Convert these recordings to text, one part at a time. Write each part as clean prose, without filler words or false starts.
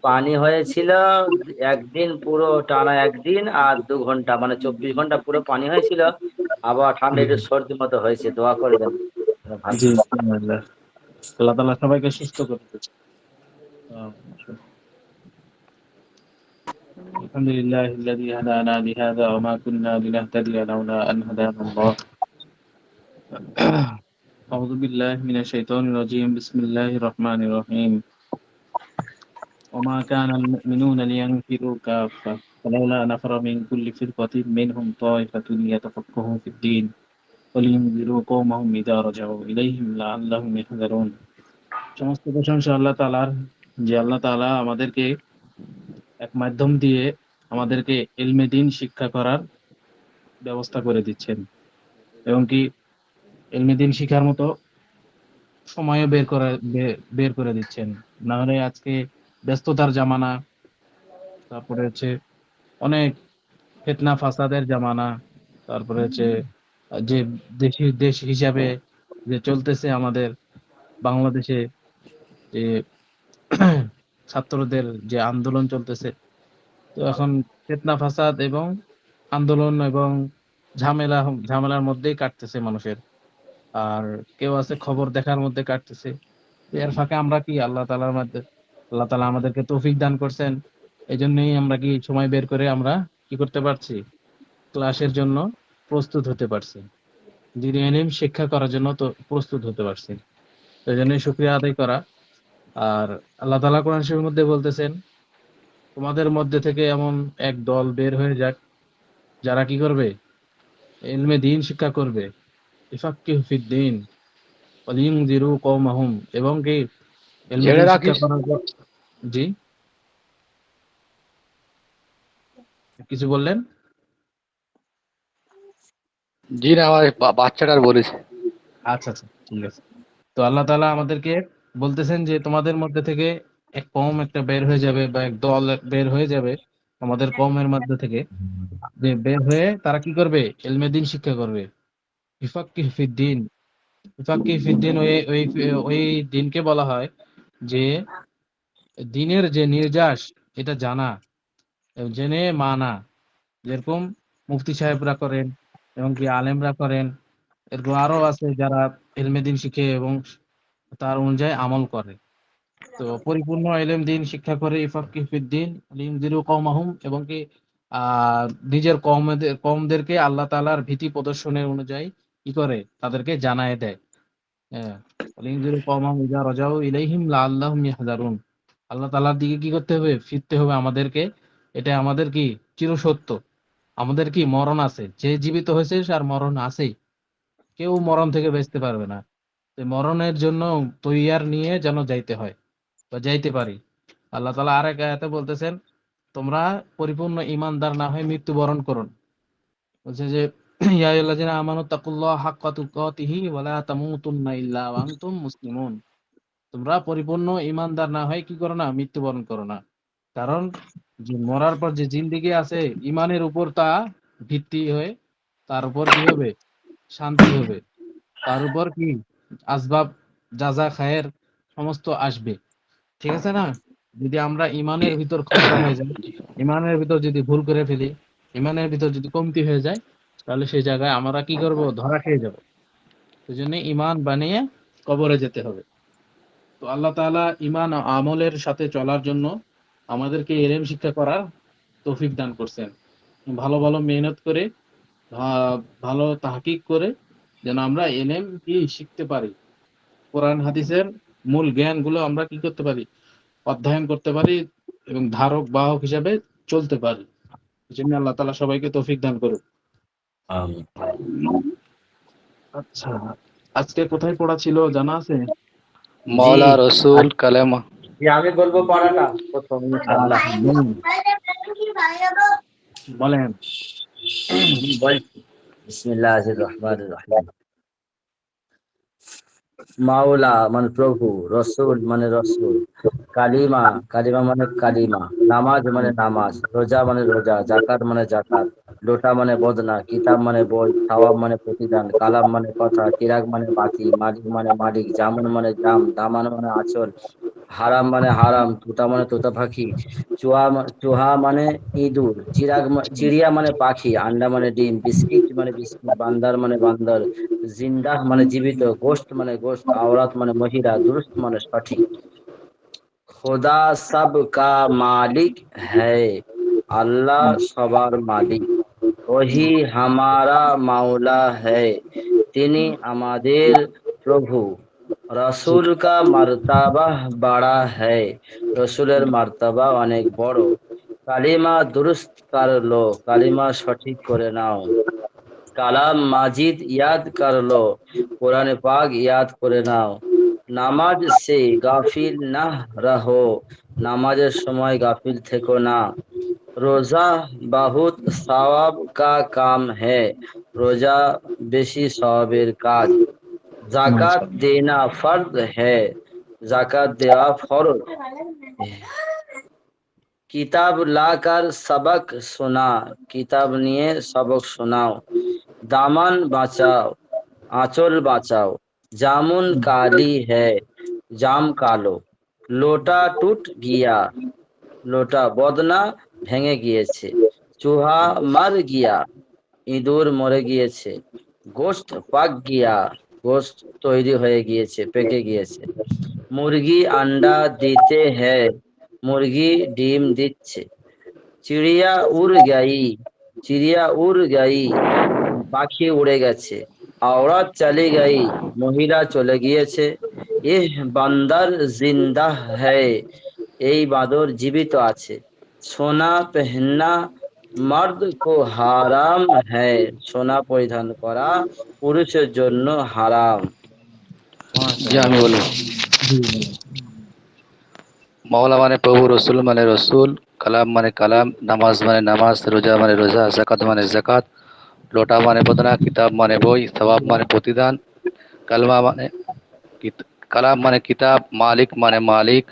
পানি হয়েছিল একদিন, পুরো টানা একদিন আর 2 ঘন্টা, মানে 24 ঘন্টা পুরো পানি হয়েছিল। আবার ঠান্ডা একটু সর্দি মতো হয়েছে, দোয়া করবেন ভালো। জি, আলহামদুলিল্লাহ। আল্লাহ তাআলা সবাইকে সুস্থ করে দিয়েছে। আলহামদুলিল্লাহিল্লাযী হাদানা লিহাযা ওয়া মা কুন্না লিনাহতাদিয়া লাওলা আন হাদানা আল্লাহ। আউযু বিল্লাহি মিনাশ শাইতানির রাজীম। বিসমিল্লাহির রহমানির রহিম। وما كان المؤمنون لينفروا كافة فلولا نفر من كل فرقة منهم طائفة ليتفقهوا في الدين ولينذروا قومهم إذا رجعوا إليهم لعلهم يحذرون। সমস্ত প্রশংসা আল্লাহ তাআলার, যে আল্লাহ তাআলা আমাদেরকে এক মাধ্যম দিয়ে আমাদেরকে ইলমে দ্বীন শিক্ষা করার ব্যবস্থা করে দিচ্ছেন, এবং কি ইলমে দ্বীন শিখার মতো সময়ও বের করে দিচ্ছেন। না হলে আজকে ব্যস্ততার জামানা, তারপরে হচ্ছে অনেক ফিতনা ফাসাদের জামানা, তারপরে হচ্ছে যে দেশ হিসাবে যে চলতেছে আমাদের বাংলাদেশে, যে ছাত্রদের যে আন্দোলন চলতেছে, তো এখন ফিতনা ফাসাদ এবং আন্দোলন এবং ঝামেলার মধ্যেই কাটতেছে মানুষের। আর কেউ আছে খবর দেখার মধ্যে কাটতেছে। তো এর ফাঁকে আমরা কি আল্লাহ তাআলা আমাদেরকে তৌফিক দান করছেন, এই জন্যই আমরা কি সময় বের করে আমরা কি করতে পারছি, ক্লাসের জন্য প্রস্তুত হতে পারছি, দিনী ইলম শিক্ষা করার জন্য তো প্রস্তুত হতে পারছি। এই জন্যই শুকরিয়া আদায় করা। আর আল্লাহ তাআলা কোরআন শরীফের মধ্যে বলতেছেন, তোমাদের মধ্যে থেকে এমন এক দল বের হয়ে যাক, যারা কি করবে, ইলমে দ্বীন শিক্ষা করবে, ইফাক্কিহু ফিদ্দীন ওয়ালিয়ুনযিরু কওমাহুম, এবং কি ইলমে ছেড়ে দ্বীন শিক্ষা রাখিস। করার পর। জি, কিছু বললেন? জি না, আমার বাচ্চাটার বলেছে। আচ্ছা আচ্ছা, ঠিক আছে। তো আল্লাহ তাআলা আমাদেরকে বলতেছেন যে তোমাদের মধ্যে থেকে এক কওম একটা বের হয়ে যাবে, বা এক দল বের হয়ে যাবে আমাদের কওমের মধ্যে থেকে, যে বের হয়ে তারা কি করবে, ইলমে দ্বীন শিক্ষা করবে। ইফাক্কিহু ফিদ্দীন, ইফাক্কিহু ফিদ্দীন, ওই ওই ওই দিনকে বলা হয় যে দ্বীনের যে নির্যাস, এটা জানা, জেনে মানা। যেরকম মুফতি সাহেবরা করেন, এবং কি আলেমরা করেন, এরকম আরো আছে যারা ইলমে দ্বীন শিখে এবং তার অনুযায়ী আমল করে। তো পরিপূর্ণ ইলম দ্বীন শিক্ষা করে ইফাক্কিহু ফিদ্দীন লিইউনযিরু কওমাহুম, এবং কি নিজের কওমদেরকে আল্লাহ তাআলার ভীতি প্রদর্শনের অনুযায়ী কি করে, তাদেরকে জানায় দেয়। হ্যাঁ, লিইউনযিরু কওমাহুম ইযা রাজাউ ইলাইহিম লাআল্লাহুম ইয়াহযারুন। আল্লাহ তাআলার দিকে কি করতে হবে, ফিরতে হবে আমাদেরকে। এটা আমাদের কি চিরসত্য। আমাদের কি মরণ আছে, যে জীবিত হয়েছে তার মরণ আছেই, কেউ মরণ থেকে বাঁচতে পারবে না। তো মরণের জন্য তৈয়ার নিয়ে যেন যাইতে হয় বা যাইতে পারি। আল্লাহ তাআলা আরেক আয়াতে বলতেছেন, তোমরা পরিপূর্ণ ঈমানদার না হয়ে মৃত্যুবরণ করুন। বলছে যে ইয়া আইয়ুহাল্লাযীনা আমানু তাকুল্লাহা হাক্কা তুকাতিহি ওয়া লা তামুতুন্না ইল্লা ওয়া আনতুম মুসলিমুন। তোমরা পরিপূর্ণ ঈমানদার না হয়ে কি করো না, মৃত্যুবরণ করো না। কারণ যে মরার পর যে জিন্দেগি আছে, ঈমানের উপর তা ভিত্তি হয়ে তার উপর কি হবে, শান্তি হবে। তার উপর কি আসবাব, যাজা খায়ের সমস্ত আসবে। ঠিক আছে না? যদি আমরা ইমানের ভিতর খতরা হয়ে যাই, ইমানের ভিতর যদি ভুল করে ফেলি, ইমানের ভিতর যদি কমতি হয়ে যায়, তাহলে সেই জায়গায় আমরা কি করব, ধরা খেয়ে যাব। সেই জন্য ইমান বানিয়ে কবরে যেতে হবে। তো আল্লাহ তাআলা ইমান ও আমলের সাথে চলার জন্য আমাদেরকে ইলম শিক্ষা করার তৌফিক দান করছেন। ভালো ভালো মেহনত করে, ভালো তাহকিক করে যেন আমরা ইলম কি শিখতে পারি, কোরআন হাদিসের মূল জ্ঞানগুলো আমরা কি করতে পারি, অধ্যয়ন করতে পারি, এবং ধারক বাহক হিসাবে চলতে পারি। এই জন্য আল্লাহ তাআলা সবাইকে তৌফিক দান করুন। আচ্ছা, আজকে কোথায় পড়া ছিল জানা আছে? জি, মওলা রসুল আজ- কালেমা। জি আমি বলবো পড়াটা প্রথম, ইনশাআল্লাহ। আচ্ছা, বলুন, বলেন। বলছি, বিসমিল্লাহির রহমানির রহিম। মাওলা মানে প্রভু, রসুল মানে রসুল, কালিমা, কালিমা মানে কালিমা, নামাজ মানে নামাজ, রোজা মানে রোজা, জাকাত মানে জাকাত, লোটা মানে বদনা, কিতাব মানে বই, সওয়াব মানে প্রতিদান, কালাম মানে কথা, চিরাগ মানে বাতি, মালিক মানে মালিক, জামুন মানে জাম, দামান মানে আঁচল, হারাম মানে হারাম, তুতা মানে তোতা পাখি, চুহা মানে ইঁদুর, চিড়িয়া মানে পাখি, আন্ডা মানে ডিম, বিস্কিট মানে বিস্কিট, বান্দার মানে বান্দর, জিন্দাহ মানে জীবিত, গোশত মানে গোশত, আওরাত মানে মহিলা, দুরুস্ত মানে সঠিক। খোদা সব কা মালিক হ্যায়, আল্লাহ সবার মালিক। ওহি হামারা মাওলা হ্যায়, তিনি আমাদের প্রভু। রসুল কা মার্তাবা বাড়া হ্যায়, রসুলের মার্তাবা অনেক বড়। কালিমা দুরুস্ত কর লো, কালিমা সঠিক করে নাও। কালাম মাজিদ ইয়াদ কর লো, কোরআনে পাক ইয়াদ করে নাও। নামাজ সে গাফিল না রহো, নামাজের সময় গাফিল থেকো না। রোজা বহুত সওয়াব কা কাম হ্যায়, রোজা বেশি সওয়াবের কাজ। জাকাত মাশাআল্লাহ। দেনা ফর্জ হ্যায়, জাকাত দেওয়া ফরজ। কিতাব লাকার সবক শোনা, কিতাব নিয়ে সবক শোনাও। দামান বাঁচাও, আঁচল বাঁচাও। জামুন কালি হ্যায়, জাম কালো। লোটা টুট গিয়া, লোটা বদনা ভেঙে গিয়েছে। চুহা মার গিয়া, ইঁদুর মরে গিয়েছে। গোশত পাক গিয়া, গোশত তৈরি হয়ে গিয়েছে, পেকে গিয়েছে। মুরগি আন্ডা দিতে হ্যায়, মুরগি ডিম দিচ্ছে। চিড়িয়া উড় গাই, চিড়িয়া উড় গাই, পাখি উড়ে গেছে। আওরাত চলে গাই, মহিলা চলে গিয়েছে। এহ বান্দর জিন্দা হ্যায়, এই বাঁদর জীবিত আছে। সোনা পেহননা মর্দ কো হারাম হ্যায়, সোনা পরিধান করা পুরুষের জন্য হারাম। জি আমি মাশাআল্লাহ। বলবো। জি বলেন। মাওলা মানে প্রভু, রসুল মানে রসুল, কালাম মানে কালাম, নামাজ মানে নামাজ, রোজা মানে রোজা, জাকাত মানে জাকাত, লোটা মানে বদনা, কিতাব মানে বই, সওয়াব মানে প্রতিদান, কালমা মানে কালাম মানে কিতাব, মালিক মানে মালিক,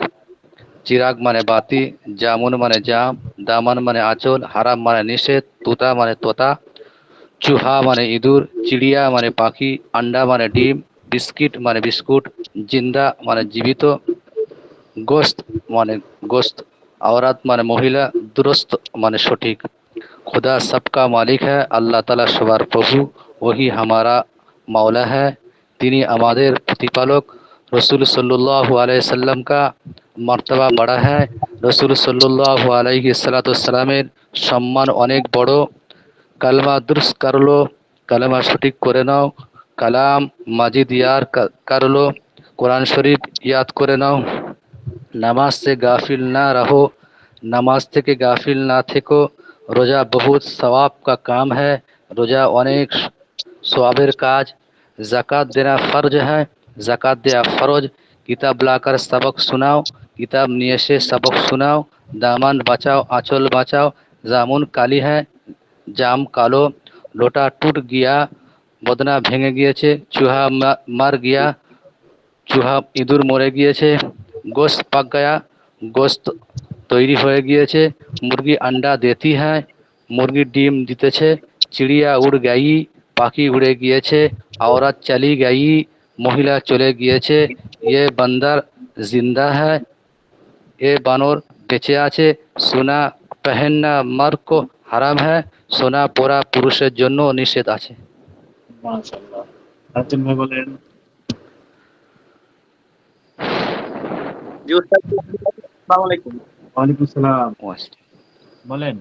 চিরাগ মানে বাতি, জামুন মানে জাম, দামান মানে আঁচল, হারাম মানে নিষেধ, তুতা মানে তোতা, চুহা মানে ইঁদুর, চিড়িয়া মানে পাখি, আন্ডা মানে ডিম, বিস্কিট মানে বিস্কুট, জিন্দা মানে জীবিত, গোস্ত মানে গোস্ত, औरत মানে মহিলা, দুরস্ত মানে সঠিক। खुदा सबका मालिक है, আল্লাহ তাআলা সবার প্রভু। ওহি হামারা মাওলা है, তিনি আমাদের প্রতিপালক। রসুল সল্লাল্লাহু আলাইহি সাল্লাম কা মর্তবা বড়া है, রসুল সল্লাল্লাহু আলাইহি সাল্লামের সম্মান অনেক বড়। কালমা দুরুস্ত করলো, কালেমা সঠিক করে নাও। কালাম মাজিদ ইয়ার করলো, কোরআন শরীফ ইয়াদ করে নাও। নামাজ সে গাফিল না রহো, নামাজ থেকে গাফিল না থেকো। রোজা বহুত সওয়াব কা কাম হ্যায়, রোজা অনেক সওয়াবের কাজ। জাকাত দেনা ফরজ হ্যায়, জাকাত দেয়া ফরজ। কিতাব লাকার সবক শোনাও, কিতাব নিয়ে এসে সবক শোনাও। দামান বাঁচাও, আঁচল বাঁচাও। জামুন কালি হ্যায়, জাম কালো। লোটা টুট গিয়া, বদনা ভেঙে গিয়েছে। চুহা মার গিয়া, চুহা ইঁদুর মরে গিয়েছে। গোস্ত পাক গয়া, গোস্ত তৈরি হয়ে গিয়েছে। মুরগি আন্ডা দেতি হ্যায়, মুরগি ডিম দিতেছে। চিড়িয়া উড় গাই, পাখি উড়ে গিয়েছে। औरत চলি গাই, মহিলা চলে গিয়েছে। ইয়ে বান্দর জিন্দা হ্যায়, এ বানর বেঁচে আছে। সোনা পেহেননা মর্দ কো হারাম হ্যায়, সোনা পরা পুরুষের জন্য নিষেধ আছে। মাশাআল্লাহ। রাজন ভাই বলেন। জি উস্তাদ, আসসালামু আলাইকুম। ওয়ালাইকুম সালাম। বলেন।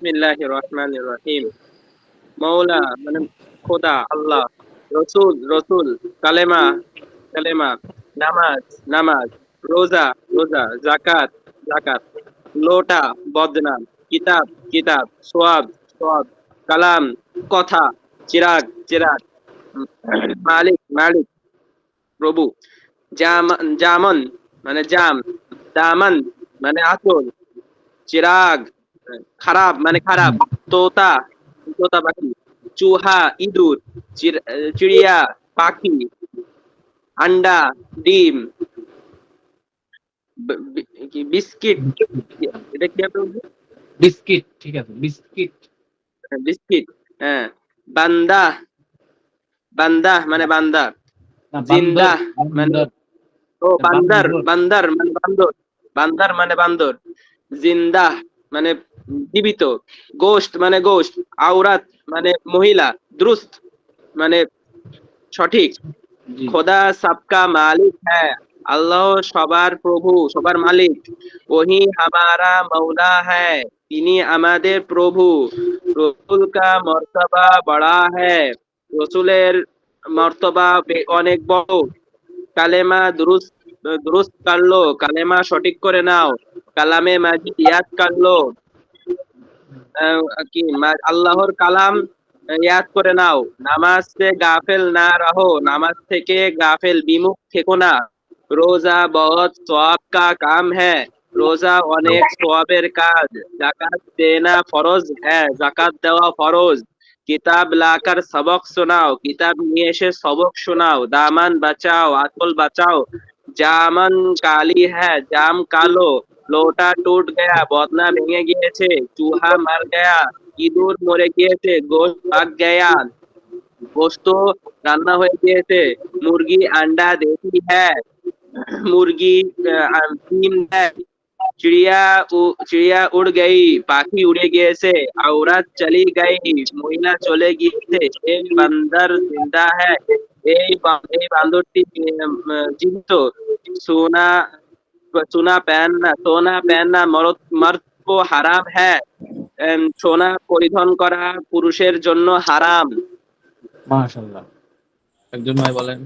বিসমিল্লাহির রহমানির রহিম। মৌলা মানে খোদা, আল্লাহ। রসুল রসুল, কালেমা কালেমা, নামাজ নামাজ, রোজা রোজা, জাকাত জাকাত, লোটা বদনাম, কিতাব কিতাব, সোয়াব সোয়াব, কালাম কথা, চিরাগ চিরাগ, মালিক মালিক প্রভু। জামন মানে জাম, দামান মানে আঁচল, চিরাগ খারাপ মানে খারাপ, তোতা তোতা পাখি, চুহা ইঁদুর, চিড়িয়া পাখি, আন্ডা ডিম, কি বিস্কিট, এটা কি আপনি বলছেন? বিস্কিট, ঠিক আছে, বিস্কিট। বিস্কিট, হ্যাঁ। বান্দা বান্দা মানে বান্দা, না, বান্দর, জিন্দা মানে বান্দর। ও বান্দর, বান্দর। বান্দর মানে বান্দর, বান্দর মানে বান্দর, জিন্দা মানে জীবিত, গোশত মানে গোশত, আওরাত মানে মহিলা, দুরুস্ত মানে সঠিক, জি খোদা সবকা মালিক হ্যাঁ, আল্লাহ সবার প্রভু, সবার মালিক। ওহি হামারা মৌলা হ্যাঁ, তিনি আমাদের প্রভু। রসুল কা মর্তবা বড়া হ্যাঁ, রসুলের মর্তবা অনেক বড়। কালেমা দুরুস্ত দুরুস্ত করলো, কালেমা সঠিক করে নাও। কালামে মাজিদ ইয়াদ করলো, কি আল্লাহর কালাম ইয়াদ করে নাও। নামাজ সে গাফেল না রহো, নামাজ থেকে গাফেল বিমুখ থেকো না। রোজা বহুত সওয়াব কা কাম হ্যায়, রোজা অনেক সওয়াবের কাজ। জাকাত দেনা ফরজ হ্যায়, জাকাত দেওয়া ফরজ। কিতাব লাকার সবক শোনাও, কিতাব নিয়ে এসে সবক শোনাও। দামান বাঁচাও, আঁচল বাঁচাও। জামান কালি হ্যায়, জাম কালো। লোটা টুট গয়া, বদনা ভেঙে গিয়েছে। চুহা মার গয়া, ইঁদুর মরে গিয়েছে। গোশত পাক গয়া, গোশত রান্না হয়ে গিয়েছে। মুরগি আন্ডা দেতি হ্যায়, মুরগি ডিম দেয়। চিড়িয়া চিড়িয়া উড় গই, পাখি উড়ে গিয়েছে। আওরাত চলি গই, মহিলা চলে গিয়েছে। এই বান্দর জিন্দা হ্যায়, এই বান্দরটি জীবিত। সোনা সোনা পहनना मर्द को হারাম হ্যায়, সোনা পরিধান করা পুরুষের জন্য হারাম। মাশাআল্লাহ। একজন ভাই বলেন।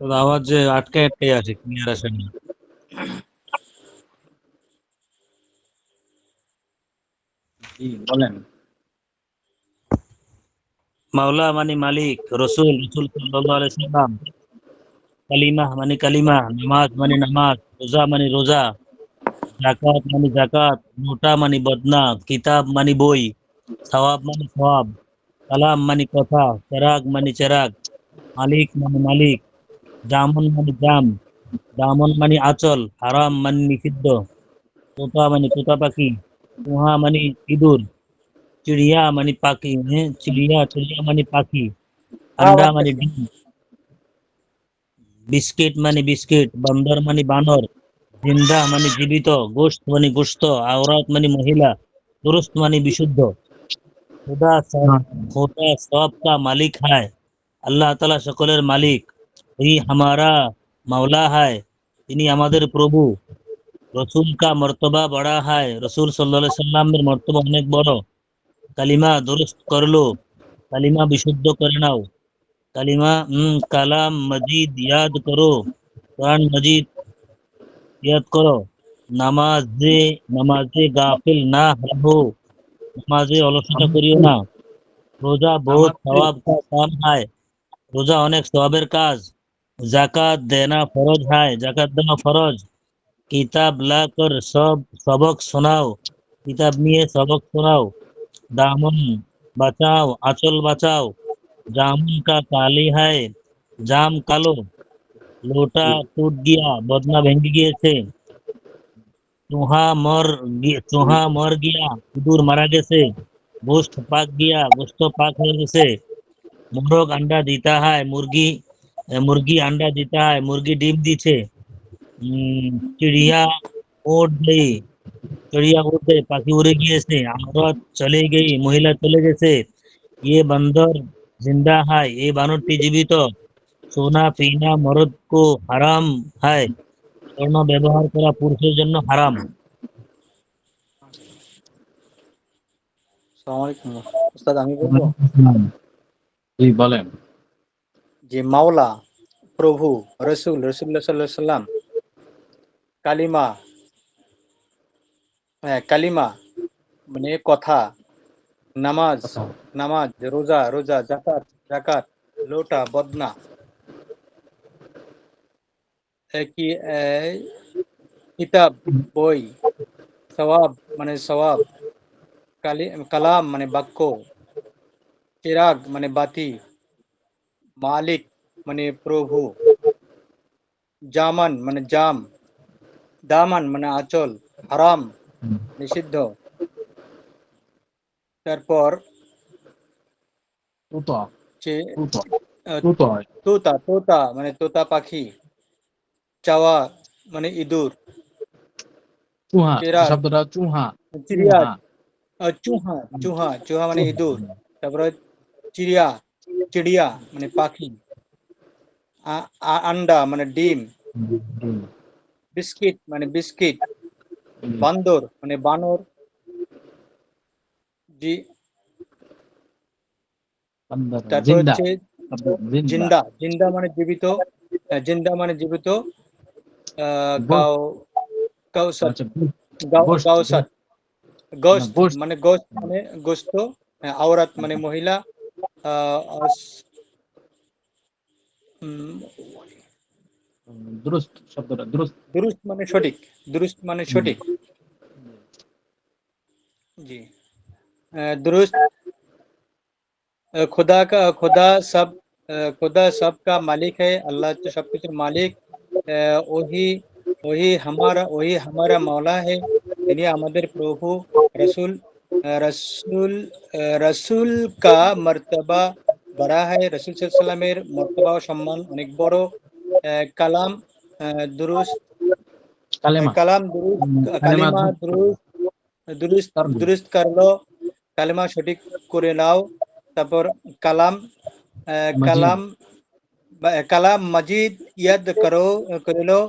তোর আওয়াজ যে আটকে আটকে আছে, ক্লিয়ার আসে না। জি বলেন। মাওলা মানে মালিক, রসুল রসুল সাল্লাল্লাহু আলাইহি সাল্লাম, কালিমা মানে কালিমা, নামাজ মানে নামাজ, রোজা মানে রোজা, জাকাত মানে জাকাত, নোটা মানে বদনা, কিতাব মানে বই, সওয়াব মানে সওয়াব, কালাম মানে কথা, চেরাগ মানে চেরাগ, মালিক মানে মালিক, জামন মানে জাম, দামন মানে আঁচল, হারাম মানে নিষিদ্ধ, তোতা মানে তোতা পাখি, চুহা মানে ইঁদুর, চিড়িয়া মানে পাখি, হ্যাঁ চিড়িয়া চিড়িয়া মানে পাখি, আন্ডা মানে ডিম, বিস্কিট মানে বিস্কিট, বান্দর মানে বানর, জিন্দা মানে জীবিত, গোশত মানে গোশত, আওরাত মানে মহিলা, দুরুস্ত মানে বিশুদ্ধ। খোদা সব খোদা সব কা মালিক है, আল্লাহ তাআলা সকলের মালিক। এই হামারা মাওলা है, তিনি আমাদের প্রভু। রসুল কা মর্তবা বড়া है, রসুল সাল্লাল্লাহু আলাইহি সাল্লামের মর্তবা অনেক বড়। কালিমা দুরুস্ত করলো, কালিমা বিশুদ্ধ করে নাও। কালিমা কালাম মজিদ ইয়াদ করো, কোরআন মজিদ ইয়াদ করো। নামাজে নামাজে গাফিল না রহো, নামাজে অলসতা করিও না। রোজা বহুত সওয়াব কা কাম है, রোজা অনেক সওয়াবের কাজ। জাকাত দেনা ফরজ है, জাকাত দেনা ফরজ। কিতাব লাকর সব সবক শোনাও, কিতাব নিয়ে সবক শোনাও। দামন বাঁচাও, আঁচল বাঁচাও। জামুন কা কালি है, জাম কালো। লোটা টুট গিয়া, বদনা ভেঙে গিয়েছে। চুহা মর গিয়া, ইঁদুর মারা গেছে। গোশত পাক গিয়া, গোশত পাক হয়ে গেছে। মোরগ अंडा দিতা है, মুরগি अंडा দিতা है, মুরগি ডিম দিছে। চিড়িয়া উড় গই, চিড়িয়া উড় গই, পাখি উড়ে গিয়েছে। औरत চলে গই, মহিলা চলে গেছে। ये बंदर जिंदा है, এই বানরটি জীবিত। সোনা পিনা মরদ কো হারাম है, স্বর্ণ ব্যবহার করা পুরুষের জন্য হারাম। আসসালামু আলাইকুম উস্তাদ, আমি বলবো জি বলেন। যে মাওলা প্রভু, রসুল্লাহ সাল্লাল্লাহু আলাইহি সাল্লাম, কালিমা কালিমা মানে কথা, নামাজ নামাজ, রোজা রোজা, জাকাত জাকাত, লোটা বদনা, কি কিতাব বই, সওয়াব মানে সওয়াব, কালাম মানে বাক্য, চিরাগ মানে বাতি, মালিক মানে প্রভু, জামান মানে জাম, দামান মানে আঁচল, হারাম নিষিদ্ধ। তারপর তুতা যে তুতা তুতো হয়। তোতা তোতা মানে তোতা পাখি, চাওয়া মানে ইঁদুর, চুহা, চেরাগ শব্দটা চুহা, চিড়িয়া, চুহা। চুহা চুহা চুহা মানে চুহা, ইঁদুর, তারপরে চিড়িয়া চিড়িয়া মানে পাখি, আন্ডা মানে ডিম, হুম, বিস্কিট মানে বিস্কিট, হুম, বান্দর মানে বানর, জি, বান্দর, তারপর জিন্দা, হচ্ছে শব্দ জিন্দা, জিন্দা, জিন্দা মানে জীবিত, জিন্দা মানে জীবিত, গোশত, গাও গাওসাত, আচ্ছা, গোশত, গাওসাত, না গোস্ত গোশত, মানে গোস্ত মানে গোস্ত, আওরাত মানে মহিলা, আহ, উম, দুরুস্ত, শব্দটা দুরুস্ত। दुरुस्त মানে সঠিক, दुरुस्त মানে হুম, সঠিক, জি, दुरुस्त, खुदा सब का मालिक है, अल्लाह तो सब कुछ मालिक, वही वही हमारा मौला है, তিনি আমাদের প্রভু, रसूल रसूल रसूल का मर्तबा बड़ा है, रसूल সাল্লামের মর্তবা ও সম্মান অনেক বড়, কালাম दुरुस्त, কালেমা, কালাম दुरुस्त, কালেমা কালিমা दुरुस्त, दुरुस्त তরবি, दुरुस्त कर लो, কালেমা সঠিক করে নাও, তারপর কালাম, মাজিদ, কালাম কালাম মজিদ ইয়াদ করো, করে লো,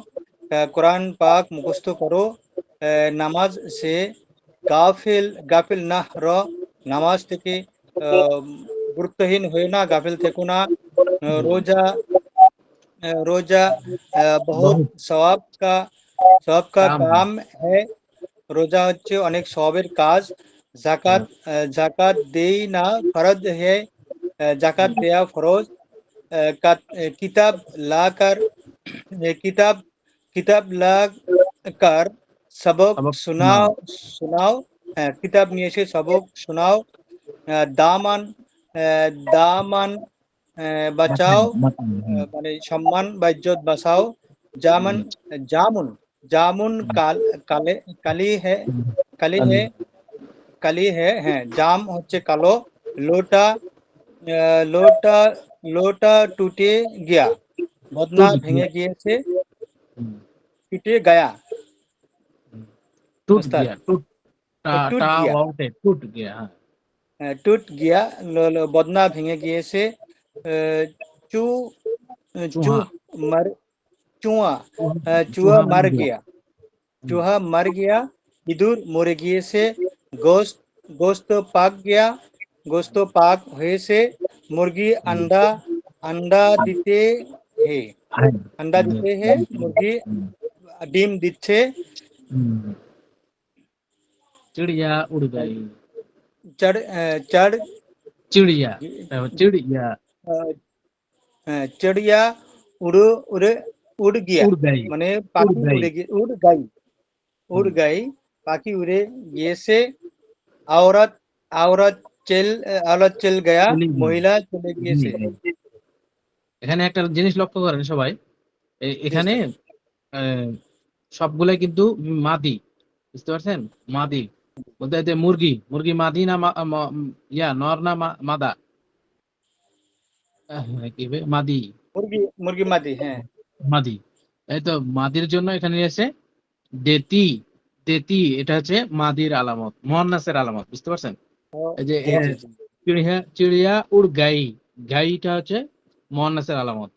কোরআন পাক মুখস্থ করো, নামাজ সে গাফিল গাফিল না রো, নামাজ থেকে আহ, গুরুত্বহীন হয়ে না, গাফিল থেকো না, রোজা रोजा बहुत বহুত সওয়াব কা কাম, কাম है, রোজা হচ্ছে অনেক সওয়াবের কাজ, জাকাত জাকাত দেই না ফরজ है, জাকাত দেয়া ফরজ, কিতাব লা কর কিতাব কিতাব লা কর সবক সবক শোনাও শোনাও, শোনাও, কিতাব নিয়ে এসে সবক শোনাও, দামান দামান বাঁচাও, বাঁচাও, বাঁচাও, মানে সম্মান বা ইজ্জত বাঁচাও, জামান জামুন জামুন কালে কালি হে কালি কালি, হে কালি হে, হ্যাঁ জাম হচ্ছে কালো, লোটা লোটা লোটা টুটে গিয়া, বদনা টুট ভেঙে গিয়া, গিয়েছে, টুটে গায়া, টুট ওস্তাদ, গিয়া, টুট, টা টুট টা গিয়া, ওয়াউটে টুট গিয়া, হ্যাঁ, টুট গিয়া, বদনা ভেঙে গিয়েছে, চু চু চুহা, মর চুয়া চুয়া চুহা মর মানে গিয়া, গিয়া, चूहा मर गया, ইঁদুর মরে গিয়েছে, গোস্ত গোস্ত পাক গিয়া, গোস্ত পাক হয়েছে, মুরগি अंडा अंडा দিতে হে, হ্যাঁ, अंडा দিতে হে, মুরগি ডিম দিচ্ছে, চিড়িয়া উড় গাই, চড় চড় চিড়িয়া, তারপর চিড়িয়া চিড়িয়া উড় উড়ে উড় গিয়া, উড় গাই, মানে উড় পাখি গাই, উড়ে গিয়ে উড় গাই, পাখি উড়ে গিয়েছে, औरत औरत चल गया, চলে গিয়া, মহিলা চলে চলে গিয়েছে, গাই। এখানে একটা জিনিস লক্ষ্য করেন সবাই, জি এখানে স্যার, আহ, সবগুলাই কিন্তু মাদি, বুঝতে পারছেন? মাদি বলতে এই যে মুরগি, মুরগি মাদি না ইয়া নর না মাদা, কি হবে? মাদি, মুরগি মুরগি মাদি, হ্যাঁ, মাদি। এই তো মাদির জন্য এখানে এসে দেতি, দেতি এটা হচ্ছে মাদির আলামত, মুয়ান্নাসের আলামত, বুঝতে পারছেন? ও, এই যে জি জি জি, চিড়িয়া চিড়িয়া উড় গাই, গাইটা হচ্ছে মুয়ান্নাসের আলামত,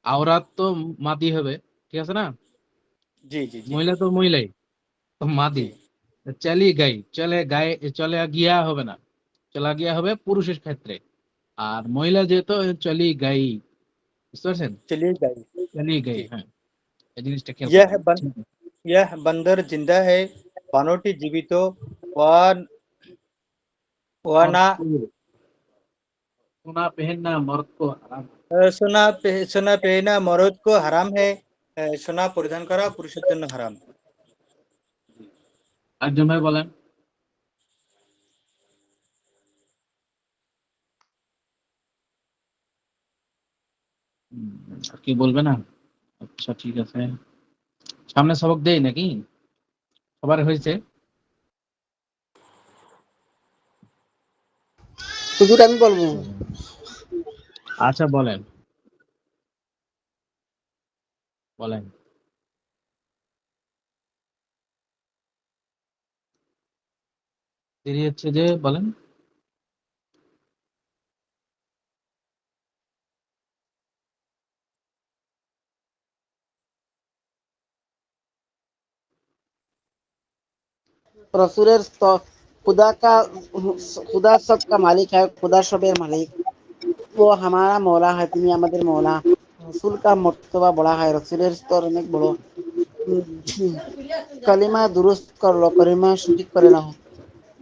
আওরাত তো মাদি হবে, ঠিক আছে না? জি জি জি মহিলা তো মহিলাই, তো জি, মাদি। চলি গাই, চলে গায়ে, চলে গিয়া হবে না, চলা গিয়া হবে পুরুষের ক্ষেত্রে, আর মহিলা যেহেতু চলি গাই, বুঝতে পারছেন? चलिए गाइस, চলি গাই, जी, হ্যাঁ, এই জিনিসটা খেয়াল यह করবেন, बन ঠিক আছে? यह बंदर जिंदा है, বানরটি জীবিত, ওয়া ওয়া और না सोना पहनना मर्द को हराम है। সোনা পেহনা মরদ কো হারাম है, সোনা পরিধান করা পুরুষের জন্য হারাম, একজন ভাই বলেন। আর কি বলবে না? আচ্ছা ঠিক আছে, সামনে সবক দেই নাকি? সবার হয়েছে? হুজুর আমি বলবো। আচ্ছা বলেন। বলেন। দেরি হচ্ছে যে, বলেন। रसूलेर खुदा का खुदा सबका मालिक है, खुदा सबेर मालिक, वो हमारा मौला है, তিনি আমাদের মৌলা। রসুল का মর্তবা বড়া হয়, রসুলের স্তর অনেক বড়। কালিমা দুরুস্ত করলো, কালিমা সঠিক করে নাও,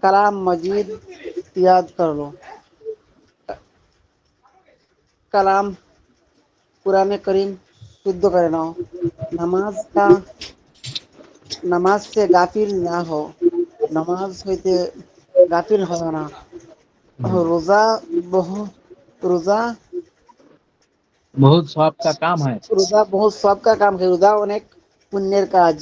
কালাম মজিদ ইয়াদ করলো, কালাম कुरान करीम शुद्ध करे ना हो, नमाज से गाफिल ना हो, नमाज হইতে গাফিল হবে না। रोजा বহু रोजा बहुत सवाब का काम है। रोजा बहुत सब का काम है, रोजा অনেক পুণ্যের কাজ।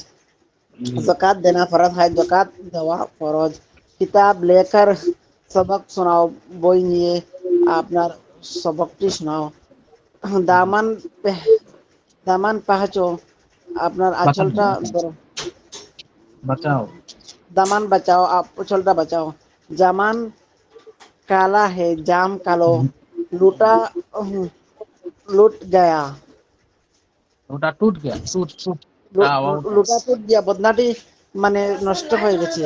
ज़कात देना फर्ज है, ज़कात देवा फर्ज। किताब लेकर सबक सुनाओ, বই নিয়ে আপনার সবকটি শোনাও। দামান দামান পাহাচো, আপনার আঁচলটা ধরো। बचाओ। दामन बचाओ, आप उछलता बचाओ। जामान काला है, जाम कालो, लूटा लूट गया, ওটা টুট গয়া, টুট টুট টা আওয়াজ লুটা টুট গিয়া, বদনাটি মানে নষ্ট হয়ে গেছে,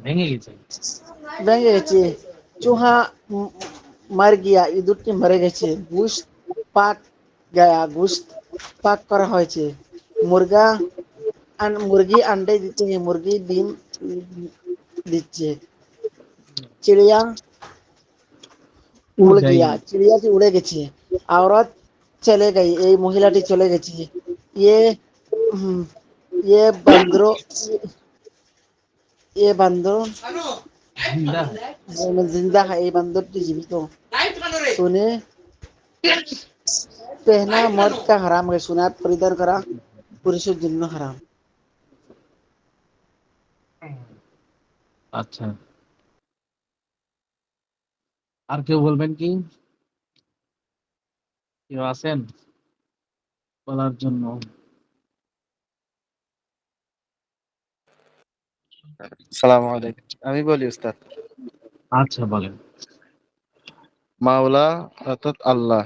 ভেঙে গেছে। ভেঙে গেছে। চুহা মার গিয়া, ইঁদুরটি মরে গেছে। গোশত পাক গয়া, গোশত পাক করা হয়েছে। মুরগা মুরগি अंडे দিচ্ছে, মুরগি ডিম দিচ্ছে। চিড়িয়া উড় উড় যাই। গিয়া, চিড়িয়াটি উড়ে গেছে। औरत चले गई, এই মহিলাটি চলে গেছে। ये ये बंदरो ये बंदरो जिंदा है। जिंदा है, এই বান্দরটি জীবিত। सुने पहना मर्द का हराम है, सुनात পরিধান করা পুরুষের জন্য হারাম। আচ্ছা, আর কেউ বলবেন কি? কেউ আছেন বলার জন্য? সালামু আলাইকুম। আমি বলি উস্তাদ। আচ্ছা, বলেন। মাওলা অর্থাৎ আল্লাহ,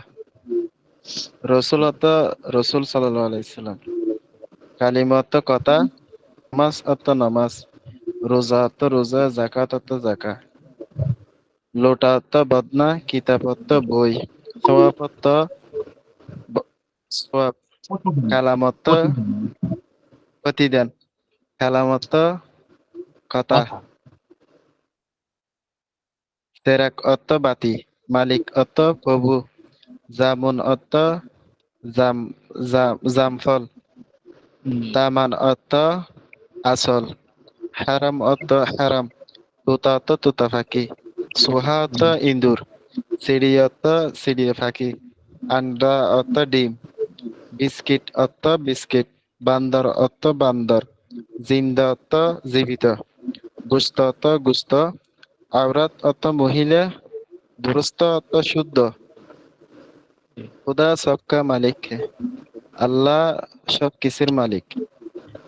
রসুল অর্থ রসুল সাল্লাল্লাহু আলাইহি সাল্লাম, কালিমা অর্থ কথা, নামাজ অর্থ নামাজ, রোজা অর্থ রোজা, যাকাত অর্থ যাকা, লোটা অর্থ বদনা, কিতাব অর্থ বই, সওয়াব অর্থ সওয়াব, প্রতিদিন। কালাম অর্থ প্রতিদিন। প্রতিদান, কালাম অর্থ কথা, কথা। তেরাক অর্থ বাতি, মালিক অর্থ প্রভু, জামুন অর্থ জামফল, দামান অর্থ আসল, হারাম অর্থ হারাম, তোতা অর্থ তোতা পাখি, সোহা অর্থ ইন্দুর, চিড়ি অর্থ চিড়িয়া পাখি, আন্ডা অর্থ ডিম, বিস্কিট অর্থ বিস্কিট, বান্দর অর্থ বান্দর, জিন্দা অর্থ জীবিত, গুস্ত অর্থ গুস্ত, আওরাত অর্থ মহিলা, দুরস্ত অর্থ শুদ্ধ। खुदा सबका मालिक है, আল্লাহ সব কিছুর মালিক।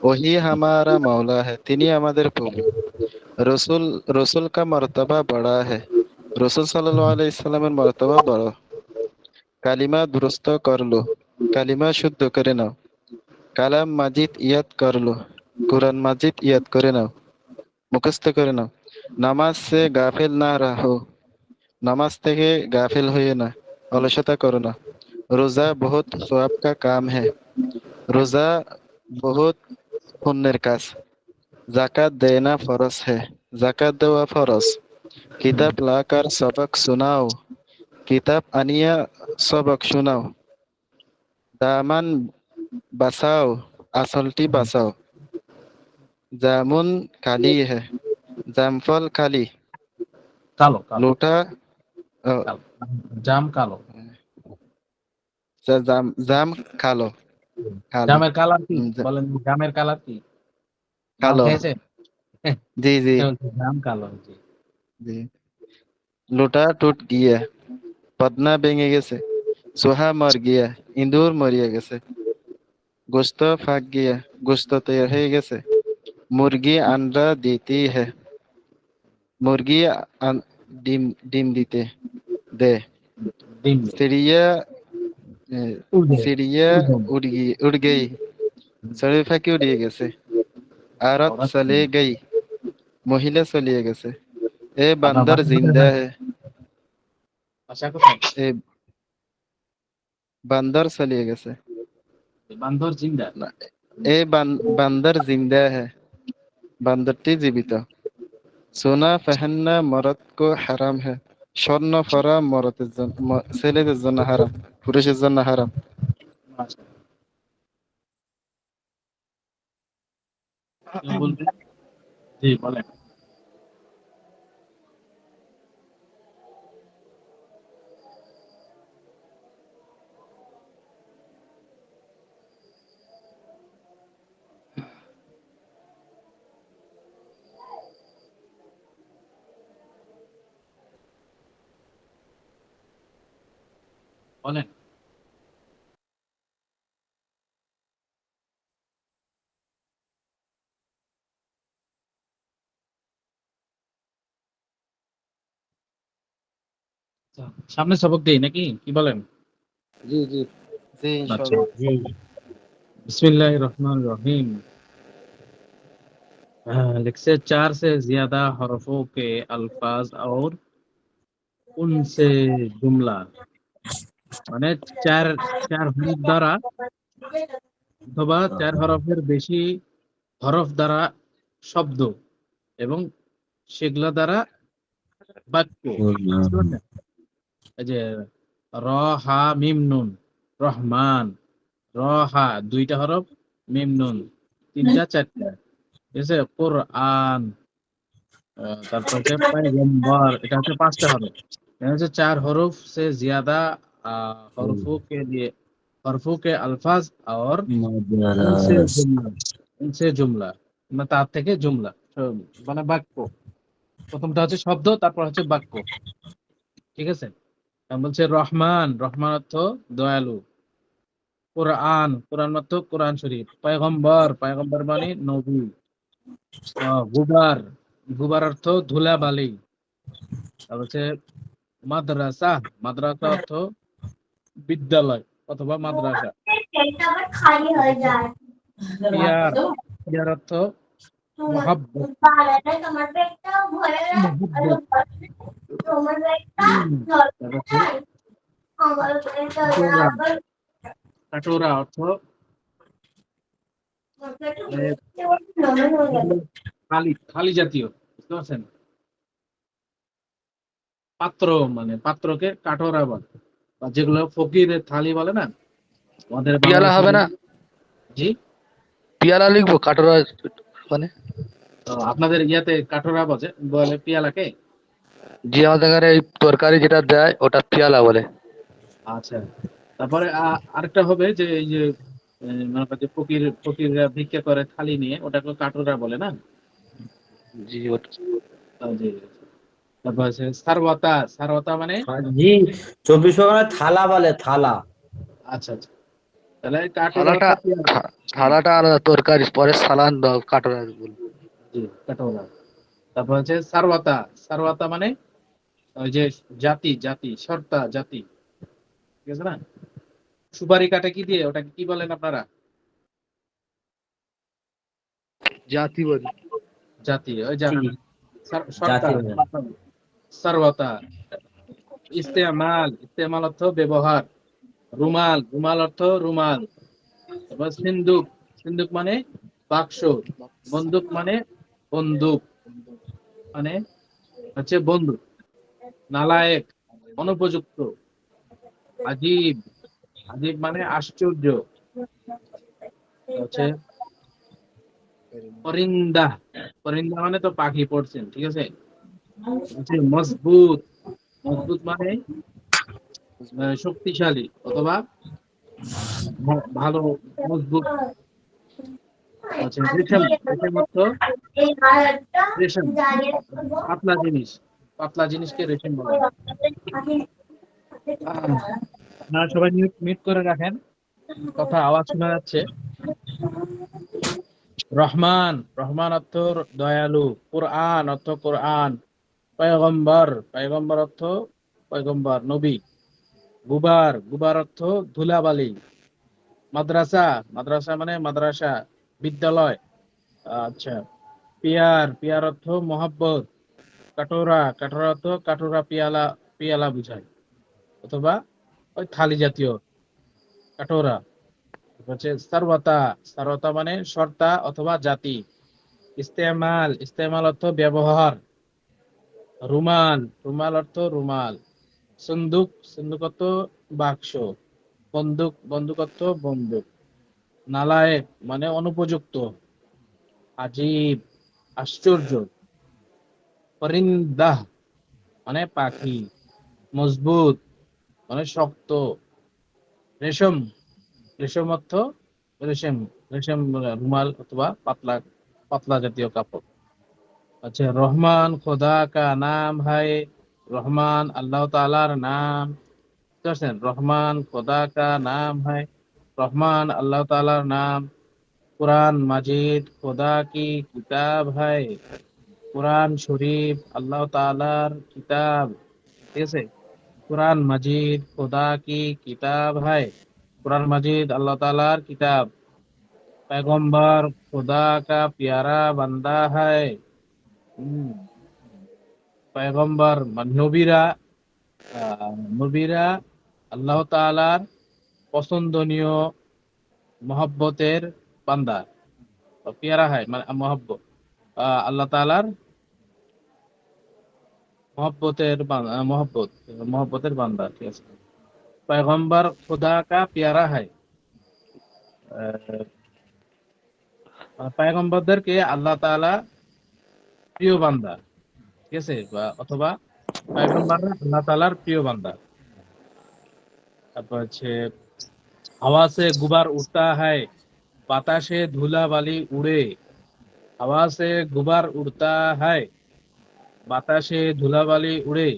ওহি হামারা মাওলা है, তিনি আমাদের প্রভু। রসুল রসুল কা মর্তবা বড়া है, রসুল সাল্লাল্লাহু আলাইহি সাল্লামের মর্তবা বড়। কালিমা দুরস্ত করলো, কালিমা শুদ্ধ করে নাও। কালাম মাজিদ ইয়াদ করলো, কুরআন মাজিদ ইয়াদ করে নাও, মুখস্থ করে নাও। নামাজ সে গাফিল না রাহো, নামাজ থেকে গাফিল হয়ে না, অলসতা করো না। রোজা বহুত সওয়াব কা কাম है, রোজা বহুত পুণ্যের কাজ। জাকাত দেনা ফরজ है, জাকাত দেওয়া ফরজ। কিতাব লাকার সবক শোনাও, কিতাব আনিয়া সবক শোনাও। দামান বাঁচাও, আসলটি বাঁচাও। জামুন কালি है, জামফল কালি। কালো কালো লোটা কালো, জাম কালো। জাম কালো, কালো। জামের কালার কি বলেন? জামের কালার কি? জাম কালো, খেয়েছে? জি জি জাম কালো। জি। জি। লোটা টুট গিয়া, বদনা ভেঙে গেছে। সোহা মর গিয়া, ইঁদুর মরিয়া গেছে। गोश्त पक गया गोश्त तैयार हो গেছে मुर्गी अंडा देती है मुर्गी ডিম ডিম দিতে दे ডিম चिड़िया উড়ে चिड़िया উড়ন उड़ गई চড়ুই পাখি উড়িয়ে গেছে औरत ওরা चले गई মহিলা চলিয়ে গেছে এ আপনার বান্দর ভাষা কোথায় জিন্দা ভাই? है ভাষা কোথায়? এ বান্দর চলিয়ে গেছে বান্দর জিন্দা। না, এ বান্দর জিন্দা है বান্দরটি জীবিত সোনা পহননা মরদ কো হারাম है স্বর্ণ পরা মরদের জন্য ছেলেদের জন্য হারাম পুরুষের জন্য হারাম আচ্ছা, কেউ বলবেন? জি বলেন। বলেন। আচ্ছা, সামনে সবক দেই নাকি কি বলেন? জি জি জি আচ্ছা, ইনশাআল্লাহ জি बिस्मिल्लाहिर रहमानिर रहीम। लिखसे 4 से ज्यादा हरफों के अल्फाज और उनसे जुमला মানে চার চার হরফ দ্বারা অথবা 4 হরফের বেশি হরফ দ্বারা শব্দ এবং সেগুলা দ্বারা বাক্য। বুঝতে পারলেন? এই যে র হা মিম নুন, রহমান, র হা দুইটা হরফ, মিম নুন তিনটা চারটা, ঠিক আছে? কোরআন, তারপর হচ্ছে पैगंबर, এটা হচ্ছে 5টা হরফ। এটা হচ্ছে 4 হরফ से ज्यादा हरफों के अल्फाज और उनसे जुमला उनसे जुमला মানে তার থেকে জুমলা মানে বাক্য। প্রথমটা হচ্ছে শব্দ, তারপর হচ্ছে বাক্য, ঠিক আছে? আমি বলছে রহমান, রহমান অর্থ দয়ালু। কোরআন, কোরআন অর্থ কোরআন শরীফ। পয়গম্বর, পয়গম্বর মানে নবী। গুবার, গুবার অর্থ ধুলাবালি। তারপর হচ্ছে মাদ্রাসা, মাদ্রাসা অর্থ বিদ্যালয় অথবা মাদ্রাসা। পিয়ার, পিয়ার অর্থ মহাব্বত, মহব্বত। তারপর হচ্ছে কাটোরা, কাটোরা অর্থ থালি, থালি জাতীয়, বুঝতে পারছেন? পাত্র মানে পাত্রকে কাটোরা বলে, বা যেগুলো ফকিরের থালি বলে না আমাদের পিয়ালা বাংলাদেশে। হবে না জি, পিয়ালা লিখবো কাটোরা মানে তো আপনাদের ইয়াতে কাটোরা বলে বলে পিয়ালাকে। জি আমাদের এখানে এই তরকারি যেটা দেয় ওটা পিয়ালা বলে আচ্ছা, তারপরে আরেকটা হবে যে এই যে মনে করেন যে ফকিররা ভিক্ষা করে থালি নিয়ে, ওটাকে কাটোরা বলে না? জি জি। তারপর আছে সারওয়াতা, সারওয়াতা মানে জি 24 থালা বলে থালা আচ্ছা আচ্ছা, তাহলে কাটোরা থালাটা হচ্ছে পিয়ালা। থালাটা আলাদা তরকারি পরে সালান দাও কাটোরা বলবো জি, কাটোরা। তারপর হচ্ছে সারওয়াতা, সারওয়াতা মানে ওই যে জাতি, জাতি সর্তা জাতি, ঠিক আছে না? সুপারি কাটে কি দিয়ে, ওটাকে কি বলেন আপনারা? জাতি বলি জাতি, ওই জি সর্তা, জাতি বলে সারওয়াতা। ইস্তেমাল, ইস্তেমাল অর্থ ব্যবহার। রুমাল, রুমাল অর্থ রুমাল। তারপর সিন্দুক, সিন্দুক মানে বাক্স। বন্দুক মানে বন্দুক, মানে হচ্ছে বন্দুক। নালায়েক, অনুপযুক্ত। আজীব, আজীব মানে আশ্চর্য। হচ্ছে পরিন্দা, পরিন্দা মানে তো পাখি পড়ছেন, ঠিক আছে? হচ্ছে মজবুত, মজবুত মানে শক্তিশালী অথবা ভালো, মজবুত। আচ্ছা, রেশম, রেশম অর্থ রেশম, পাতলা জিনিস, পাতলা জিনিসকে রেশম বলা হয়। আপনারা সবাই মিউট মিউট করে রাখেন, কথা আওয়াজ শোনা যাচ্ছে। রহমান, রহমান অর্থ দয়ালু। কোরআন অর্থ কোরআন। পয়গম্বর, পয়গম্বর অর্থ পয়গম্বর নবী। গুবার, গুবার অর্থ ধুলাবালি। মাদ্রাসা, মাদ্রাসা মানে মাদ্রাসা বিদ্যালয়। আচ্ছা। পিয়ার, পিয়ার অর্থ মহব্বত। কাটোরা, কাটোরা অর্থ কাটোরা পিয়ালা, পিয়ালা বুঝায় অথবা ওই থালি জাতীয় কাটোরা। হচ্ছে সারওয়াতা, সারওয়াতা মানে সর্তা অথবা জাতি। ইস্তেমাল, ইস্তেমাল অর্থ ব্যবহার। রুমাল, রুমাল অর্থ রুমাল। সন্দুক, সন্দুক অর্থ বাক্স। বন্দুক, বন্দুক অর্থ বন্দুক। নালায়েক মানে অনুপযুক্ত। আজীব, আশ্চর্য। পরিন্দাহ মানে পাখি। মজবুত মানে শক্ত। রেশম, রেশম অর্থ রেশম, রেশম রুমাল অথবা পাতলা, পাতলা জাতীয় কাপড়। আচ্ছা। রহমান খোদা কা নাম হায়। রহমান আল্লাহ তাআলার নাম। বুঝতে পারছেন? রহমান খোদা কা নাম হায়, রহমান আল্লাহ তাআলার নাম। কুরআন মাজিদ খোদা কি কিতাব হায়। কুরআন শরীফ আল্লাহ তাআলার কিতাব। ঠিক আছে? কুরআন মাজিদ খোদা কি কিতাব হায়। কুরআন মাজিদ আল্লাহ তাআলার কিতাব। पैगंबर खुदा का प्यारा बंदा है। पैगंबर নবীরা, নবীরা আল্লাহ তাআলার পছন্দনীয় মহব্বতের বান্দা। পেয়ারা হয় মানে মহব্বত, আল্লাহ তাআলার মহব্বতের মহব্বত, মহব্বতের বান্দা। ঠিক আছে। पैगंबर खुदा का प्यारा है। পয়গম্বরদেরকে আল্লাহ তাআলা প্রিয় বান্দা। ঠিক আছে? বা অথবা পয়গম্বররা আল্লাহ তাআলার প্রিয় বান্দা। তারপর হচ্ছে হাওয়া সে গুবার উড়তা है, বাতাসে ধুলাবালি উড়ে। হাওয়া সে গুবার উড়তা है, বাতাসে ধুলাবালি উড়ে।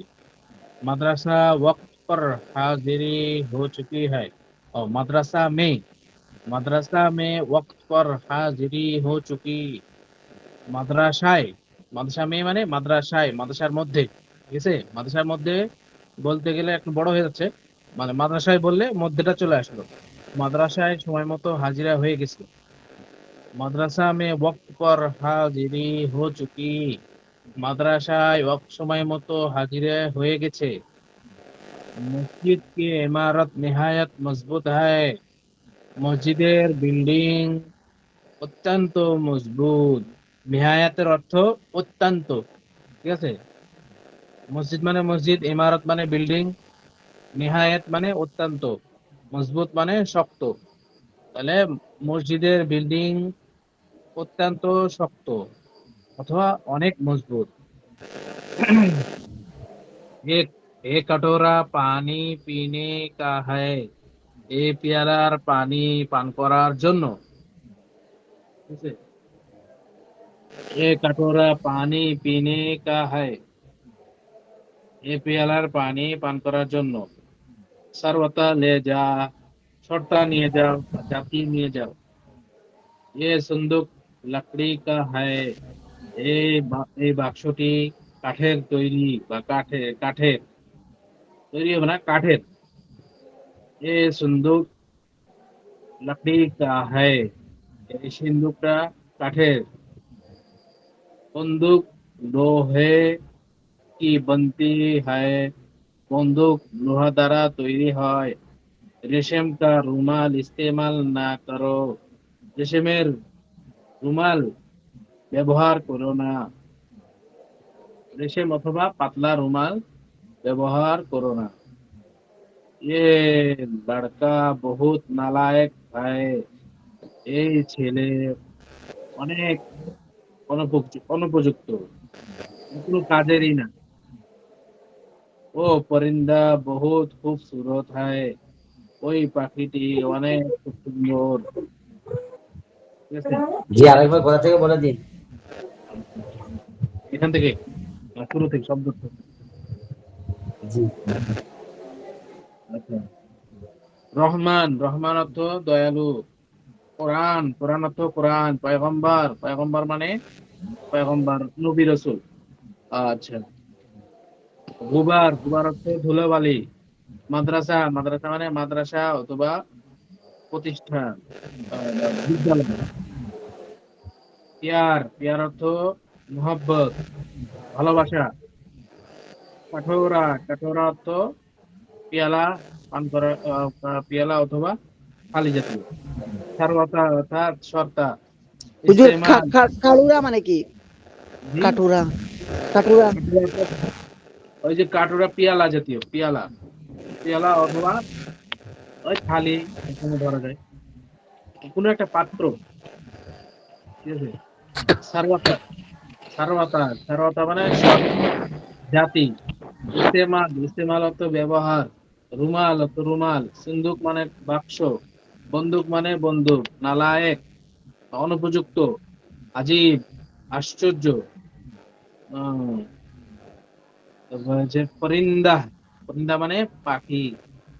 মাদ্রাসা वक्त पर हाजिरी हो चुकी है। और মাদ্রাসা में वक्त पर हाजिरी हो चुकी। মাদ্রাসায়, মাদ্রাসা মে মানে মাদ্রাসায়, মাদ্রাসার মধ্যে। ঠিক আছে? মাদ্রাসার মধ্যে বলতে গেলে একটু বড় হয়ে যাচ্ছে, মানে মাদ্রাসায় বললে মধ্যেটা চলে আসলো। মাদ্রাসায় সময় মতো হাজিরা হয়ে গেছে। মাদ্রাসা মে ওয়াক্ত পর হাজিরি হো চুকি। মাদ্রাসায় ওয়াক্ত সময় মতো হাজিরা হয়ে গেছে। মসজিদ কি ইমারত নিহায়াত মজবুত है। মসজিদের বিল্ডিং অত্যন্ত মজবুত। নিহায়াতের অর্থ অত্যন্ত। ঠিক আছে? মসজিদ মানে মসজিদ, ইমারত মানে বিল্ডিং, নিহায়াত মানে অত্যন্ত, মজবুত মানে শক্ত। তাহলে মসজিদের বিল্ডিং অত্যন্ত শক্ত অথবা অনেক মজবুত। এক এক कटोरा পানি পিনে কা है। এই পেয়ালার পানি পান করার জন্য। ঠিক আছে? এক कटोरा পানি পিনে কা है, এই পেয়ালার পানি পান করার জন্য। সারওয়াতা লে যা, শর্তা নিয়ে যাও, জাতি নিয়ে যাও। এ সন্দুক লাকড়ি কা है, এই বাক্সটি কাঠের তৈরি বা কাঠের তৈরি হবে না, কাঠের। এ সন্দুক লাকড়ি কা है, এই সিন্দুকটা কাঠের। বন্দুক লোহে কি বনতি है, বন্দুক লোহা দ্বারা তৈরি হয়। রেশম কা রুমাল ইস্তেমাল না করো, রেশমের রুমাল ব্যবহার করো না। রেশম অথবা পাতলা রুমাল ব্যবহার করো না। ये लड़का बहुत नालायक है, এই ছেলে অনেক অনুপযুক্ত, কোনো কাজেরই না। ও পরিন্দা বহুত খুবসুরত है, ওই পাখিটি অনেক খুব সুন্দর। ঠিক আছে? জি, আরেকবার কোথা থেকে বলে দিন। এখান থেকে শুরু থেকে শব্দ থেকে। জি। আচ্ছা। রহমান, রহমান অর্থ দয়ালু। কোরআন, কোরআন অর্থ কোরআন। পয়গম্বর, পয়গম্বর মানে পয়গম্বর নবী রাসূল। আচ্ছা। গুবার, গুবার অর্থ ধুলোবালি। মাদ্রাসা, মাদ্রাসা মানে মাদ্রাসা অথবা প্রতিষ্ঠান, বিদ্যালয়। পিয়ার, পিয়ার অর্থ মোহাব্বত, ভালোবাসা। কাঠোরা, কাঠোরা অর্থ পেয়ালা, পান করা, পেয়ালা অথবা থালি জাতীয়। সারওয়াতা অর্থাৎ সর্তা। হুজুর ইস্তেমাল, কাটুরা মানে কি? জি, কাটুরা, কাটুরা। কাঠোরা অর্থ ওই যে কাঠোরা পেয়ালা জাতীয়, পেয়ালা, পেয়ালা অথবা ওই থালি, এখানে ধরা যায় কোনো একটা পাত্র, ঠিক আছে। সারওয়াতা, সারওয়াতা, সারওয়াতা মানে সব জাতি। ইস্তেমাল, ইস্তেমাল অর্থ ব্যবহার। রুমাল অর্থ রুমাল। সিন্দুক মানে বাক্স। বন্দুক মানে বন্দুক। নালায়েক অনুপযুক্ত। আজীব আশ্চর্য। আহ, তারপর হচ্ছে পরিন্দা, পরিন্দা মানে পাখি।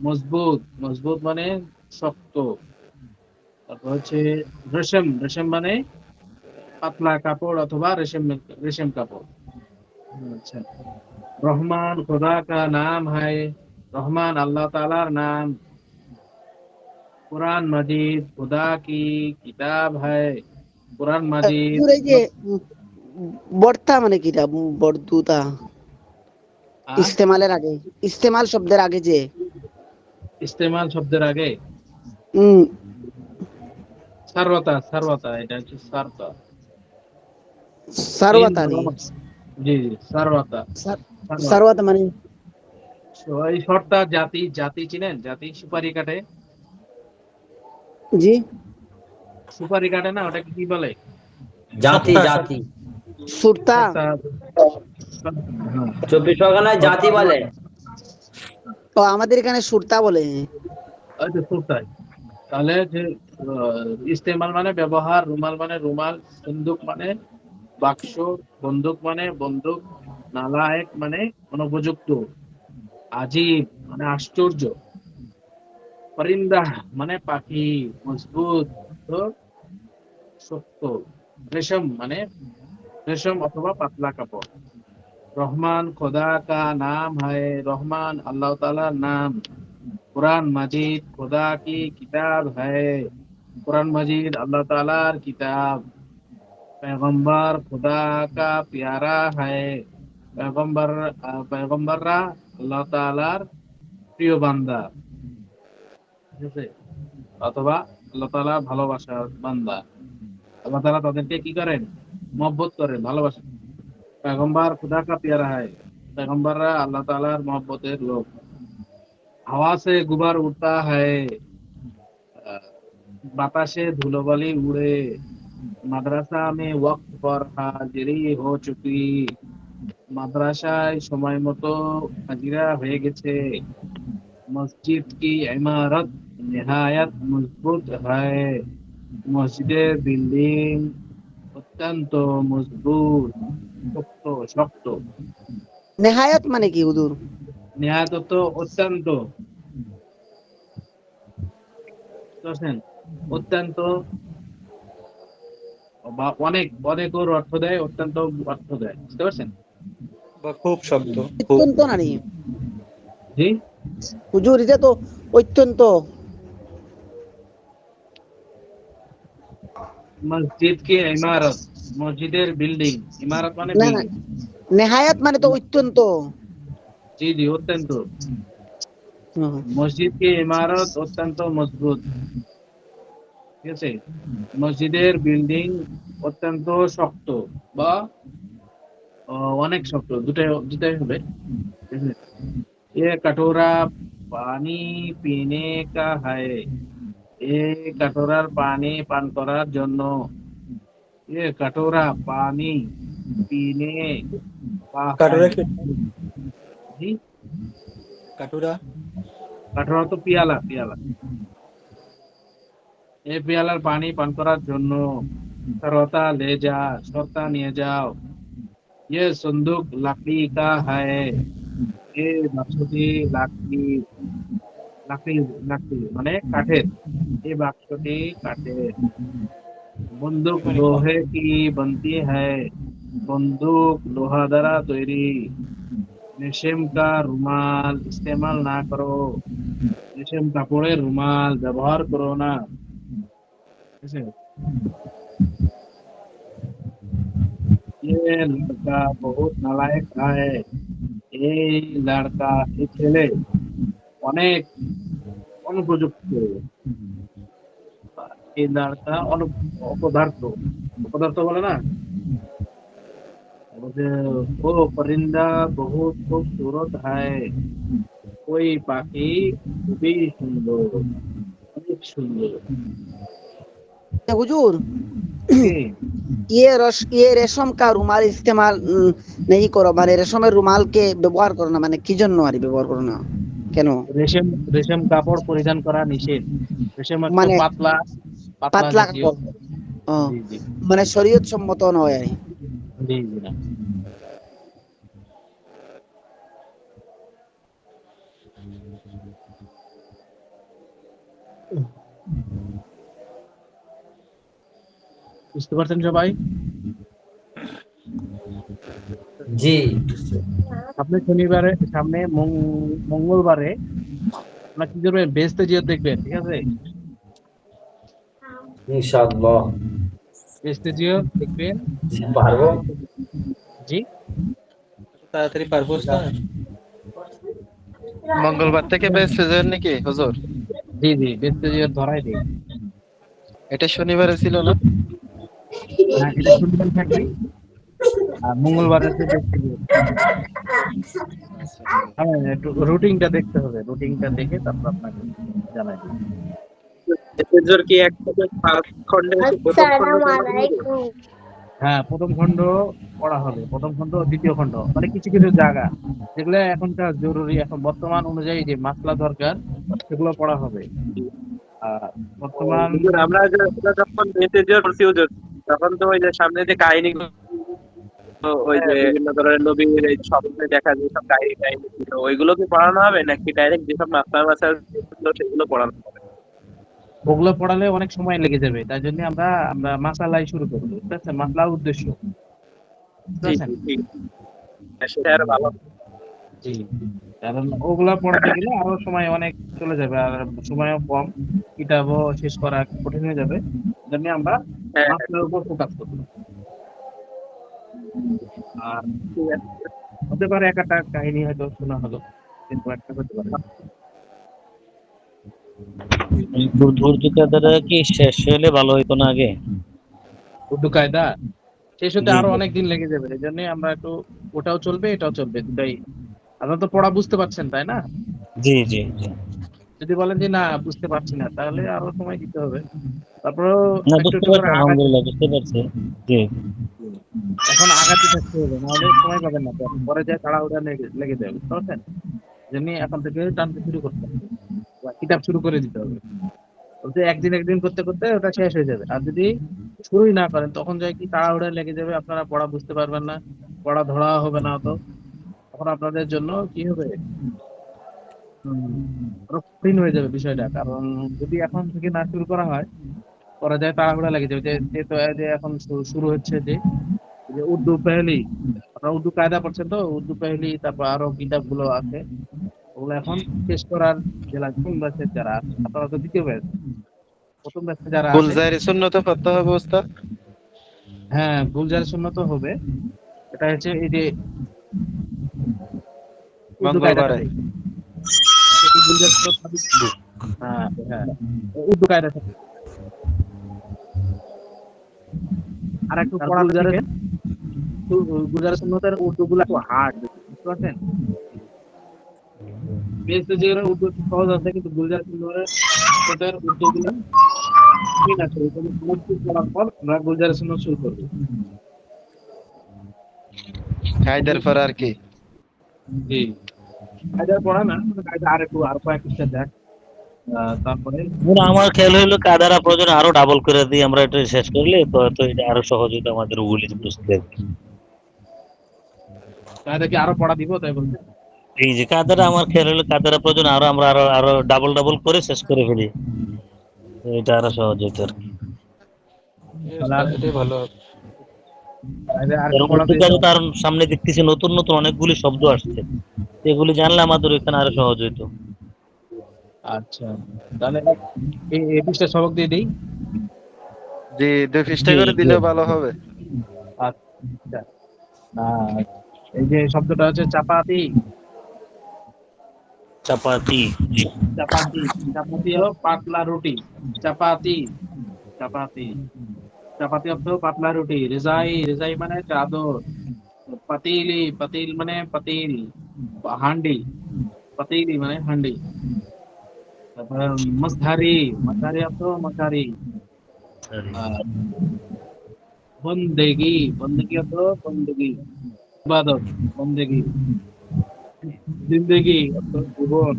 মজবুত, মজবুত মানে শক্ত। তারপর হচ্ছে রেশম, রেশম মানে পাতলা কাপড় অথবা রেশম, রেশম কাপড়। আচ্ছা। রহমান खुदा का नाम है। রহমান আল্লাহ তাআলার নাম। कुरान मजीद खुदा की किताब है। कुरान मजीद হুজুর এই যে বর্তা মানে কি? বর্দুতা ইস্তেমালের আগে, ইস্তেমাল শব্দের আগে যে ইস্তেমাল শব্দের আগে উম, সারওয়াতা, সারওয়াতা এটা হচ্ছে সারতা। তিন সারওয়াতানি, বরং, জি জি, সারওয়াতা, সারওয়াতা। সারওয়াত মানে এই সর্তা জাতি, জাতি চিনেন? জাতি সুপারি কাটে, জি সুপারি কাটে না, ওটাকে কি বলে? জাতি, সত্তা, জাতি। সুরতা। সর্তা, হ্যাঁ। 24 পরগনায় জাতি বলে। ও আমাদের এখানে সুরতা বলে। ওই তো সুরতাই। তাহলে যে ইস্তেমাল মানে ব্যবহার, রুমাল মানে রুমাল, সিন্দুক মানে বাক্স, বন্দুক মানে বন্দুক, নালায়েক মানে অনুপযুক্ত, আজীব মানে আশ্চর্য, পরিন্দা মানে পাখি, মজবুত তো শক্ত, রেশম মানে রেশম অথবা পাতলা কাপড়। রহমান খোদা কা নাম है। রহমান আল্লাহ তাআলার নাম। कुरान मजीद खुदा की किताब है। कुरान मजीद अल्लाह तालार किताब। पैगंबर खुदा का प्यारा है। पैगंबर, पैगंबरরা আল্লাহ তাআলার প্রিয় বান্দা, ঠিক আছে, অথবা আল্লাহ তাআলা ভালোবাসার বান্দা। আল্লাহ তাআলা তাদেরকে কি করেন? মহব্বত করেন, ভালোবাসেন। पैगंबर खुदा का प्यारा है। पैगंबरরা আল্লাহ তাআলার মহব্বতের লোক। হাওয়া से गुबार उड़ता है। বাতাসে ধুলোবালি উড়ে। মাদ্রাসা মে ওয়াক্ত পর হাজিরি হো চুকি। মাদ্রাসায় সময় মতো হাজিরা হয়ে গেছে। মসজিদ কি ইমারত নেহায়াত মজবুত হয়। মসজিদের বিল্ডিং অত্যন্ত মজবুত, শক্ত, শক্ত। নেহায়াত মানে কি হুজুর? নেহায়াত অর্থ অত্যন্ত, বুঝছেন? অত্যন্ত বা অনেক, অনেক ওর অর্থ দেয়, অত্যন্ত অর্থ দেয়, বুঝতে পারছেন? বা খুব শব্দ, খুব। অত্যন্ত নানি জি, হুজুর, এটা তো অত্যন্ত। মসজিদ কি ইমারত, মসজিদের বিল্ডিং, ইমারত মানে না না, বিল্ডিং। নেহায়াত মানে তো অত্যন্ত। জি জি, অত্যন্ত। হুম। মসজিদ কি ইমারত অত্যন্ত মজবুত, ঠিক আছে। মসজিদের বিল্ডিং অত্যন্ত শক্ত বা অনেক শক্ত, দুটাই, দুটাই হবে, ঠিক আছে। ये कटोरा पानी पीने का है। এই কাটোরার পানি পান করার জন্য। ये कटोरा पानी पीने का है। কাটুরা কি? জি, কাটুরা কাটোরা তো পিয়ালা, পিয়ালা। এই পিয়ালার পানি পান করার জন্য। সরতা ले जा, সরতা নিয়ে যাও। ये संदूक लकड़ी का है। এই বাক্সটি লাকড়ি, লাকড়ি, লাকড়ি মানে কাঠের। এই বাক্সটি কাঠের। বন্দুক লোহে কি বনতি হ্যায়, বন্দুক লোহা দ্বারা তৈরি। রেশম কা রুমাল ইস্তেমাল না করো, রেশম কাপড়ের রুমাল ব্যবহার করো না। ঠিক আছে? ये लड़का बहुत नालायक है, এই লড়কা এই ছেলে অনেক অনুপযুক্ত। এই লড়কা অপদার্থ, অপদার্থ বলে না, বলছে ও পরিন্দা বহুত খুবসুরত হয়, ওই পাখি খুবই সুন্দর, অনেক সুন্দর। हुजूर কি? ये रेशम का रुमाल इस्तेमाल नहीं करो, মানে রেশমের রুমালকে ব্যবহার করো না, মানে কি জন্য আর ব্যবহার করো না কেন? রেশম রেশম কাপড় পরিধান করা নিষেধ। রেশম একটু মানে পাতলা পাতলা পাতলা জাতীয়। কাপড়, ও, জি জি মানে শরীয়ত সম্মত নয় আর কি। জি জি না। বুঝতে পারছেন সবাই? জি আপনি শনিবারে সামনে মঙ্গলবারে আপনার কি করবেন, বেহেশতে জিয়ারত দেখবেন, ঠিক আছে? ইনশাআল্লাহ বেহেশতে জিয়ারত দেখবেন। পারবো। জি তাড়াতাড়ি পারবো না। মঙ্গলবার থেকে বেশ সিজন নাকি হুজুর? জি জি বেহেশতে জিয়ারত ধরাই দিই। এটা শনিবারে ছিল না? হ্যাঁ, এটা শনিবার থাকবে আর মঙ্গলবার হচ্ছে বেহেশতে জিয়ারত। হ্যাঁ, একটু রুটিনটা দেখতে হবে, রুটিনটা দেখে তারপর আপনাকে জানাই দিই। হুজুর কি একসাথে 5 খণ্ডে প্রথম খণ্ড পড়া হবে? হ্যাঁ, প্রথম খণ্ড পড়া হবে, প্রথম খণ্ড দ্বিতীয় খণ্ড, মানে কিছু কিছু জায়গা যেগুলো এখনকার জরুরি, এখন বর্তমান অনুযায়ী যে মাসলা দরকার সেগুলো পড়া হবে। আর বর্তমান হুজুর আমরা যখন মেসেজে পড়ছি হুজুর, তখন তো ওই যে সামনে যে কাহিনী, ওই যে বিভিন্ন ধরনের নবীর এই স্বপ্নে দেখা যে সব কাহিনী কাহিনী ছিল, ওইগুলো কি পড়ানো হবে নাকি ডাইরেক্ট যেসব মাসাল ছিল সেগুলো পড়ানো হবে? ওগুলো পড়ালে অনেক সময় লেগে যাবে, তাই জন্য আমরা আমরা মাসালাই শুরু করবো, বুঝতে পারছেন? মাসলার উদ্দেশ্য, বুঝতে জি পারছেন? জি ঠিক, সেটা আরো ভালো। জি, কারণ ওগুলা পড়াতে গেলে আরো সময় অনেক চলে যাবে আর সময়ও কম, কিতাবও শেষ করা কঠিন হয়ে যাবে। জন্য আমরা হ্যাঁ মাসলার উপর ফোকাস করবো। আর ঠিক আছে। হতে পারে একটা কাহিনী হয়তো শোনা হলো, কিন্তু একটা হতে পারে। উর্দু কায়দাটা কি শেষ হলে ভালো হইতো না আগে? উর্দু কায়দা শেষ হতে জি আরো জি অনেক দিন লেগে যাবে, এই জন্য আমরা একটু ওটাও চলবে এটাও চলবে দুটাই। আপনারা তো পড়া বুঝতে পারছেন তাই না? জি জি জি। যদি বলেন যে না বুঝতে পারছি না, তাহলে আরো সময় দিতে হবে। তারপরেও না, একটু বুঝতে একটু করে পারছি, আগাতে, আলহামদুলিল্লাহ বুঝতে পারছি। জি এখন আগাতে থাকতে হবে, নাহলে সময় পাবেন না, পরে যায় তাড়াহুড়া লেগে যাবে, বুঝতে পারছেন? জন্য এখন থেকে টানতে শুরু করতে হবে বা কিতাব শুরু করে দিতে হবে। বলতে একদিন একদিন করতে করতে ওটা শেষ হয়ে যাবে। আর যদি শুরুই না করেন তখন যায় কি তাড়াহুড়া লেগে যাবে, আপনারা পড়া বুঝতে পারবেন না, পড়া ধরা হবে না, তো তখন আপনাদের জন্য কি হবে, আরো কঠিন হয়ে যাবে বিষয়টা। কারণ যদি এখন থেকে না শুরু করা হয়, পরে যায় তাড়াহুড়া লেগে যাবে। যেহেতু এই যে এখন শুরু হচ্ছে যে এই যে উর্দু পেহলি, আপনারা উর্দু কায়দা পড়ছেন তো, উর্দু পেহলি তারপর আরো কিতাব গুলো আছে, ওগুলো এখন শেষ করার জেলা কোন ব্যাচের যারা আছে, আপনারা তো দ্বিতীয় ব্যাচ, প্রথম ব্যাচে যারা আছে, গুলজারি সুন্নত পড়তে হবে উস্তাদ? হ্যাঁ গুলজার সুন্নত হবে। এটা হচ্ছে এই যে উর্দু কায়দাটা মঙ্গলবারে। থেকে, এটা গুলজার সুন্নত হবে। হ্যাঁ হ্যাঁ, উর্দু কায়দা থেকে আর একটু পড়া শিখেন। গুলজার সুন্নতের উর্দু গুলো একটু হার্ড, বুঝতে পারছেন? বেশি যে উর্দু একটু সহজ আছে, কিন্তু গুলজার সুন্নতের উর্দু গুলো ঠিক আছে। ওইখানে মুক্তি করার পর আমরা গুলজার সুন্নত শুরু করবো। কায়দার পর আর কি? জি, কায়দার পড়া না, কায়দা আর একটু আর কয়েকটা দেখ, তারপরে আমার খেয়াল হইলো কায়দারা প্রয়োজন আরো ডাবল করে দিই, আমরা এটা শেষ করলে তো তো এটা আরো সহজ হইতো আমাদের ওগুলি বুঝতে। কায়দাকে আরো পড়া দিব তাই বলতে। এই যে কাদারা আমার খেয়াল হলো কাদারা প্রয়োজন আরো আমরা আরো আরো ডাবল করে শেষ করে ফেলি, এটা আরো সহজ হতো আর কি। তাহলে আর এটাই ভালো হবে। আর কারণ পড়াতে উর্দু তার সামনে দেখতেছি নতুন নতুন অনেকগুলি শব্দ আসছে, এগুলি জানলে আমাদের এখানে আরো সহজ হইতো। আচ্ছা, তাহলে এই পৃষ্ঠা সবক দিয়ে দিই। জি 2 পৃষ্ঠা জি, করে জি। দিলে ভালো হবে। আচ্ছা, এই যে শব্দটা হচ্ছে চাপাতি। চাপাতি, জি। চাপাতি চাপাতি হলো পাতলা রুটি। চাপাতি চাপাতি চাপাতি অর্থ পাতলা রুটি। রেজাই রেজাই মানে চাদর। পাতিলি পাতিল মানে পাতিল, হান্ডি। পাতিলি মানে হান্ডি। তারপরে মশারি মশারি অর্থ মশারি। আর বন্দেগি বন্দেগি অর্থ বন্দেগি, ইবাদত, বন্দেগি। জিন্দেগি অর্থ জীবন।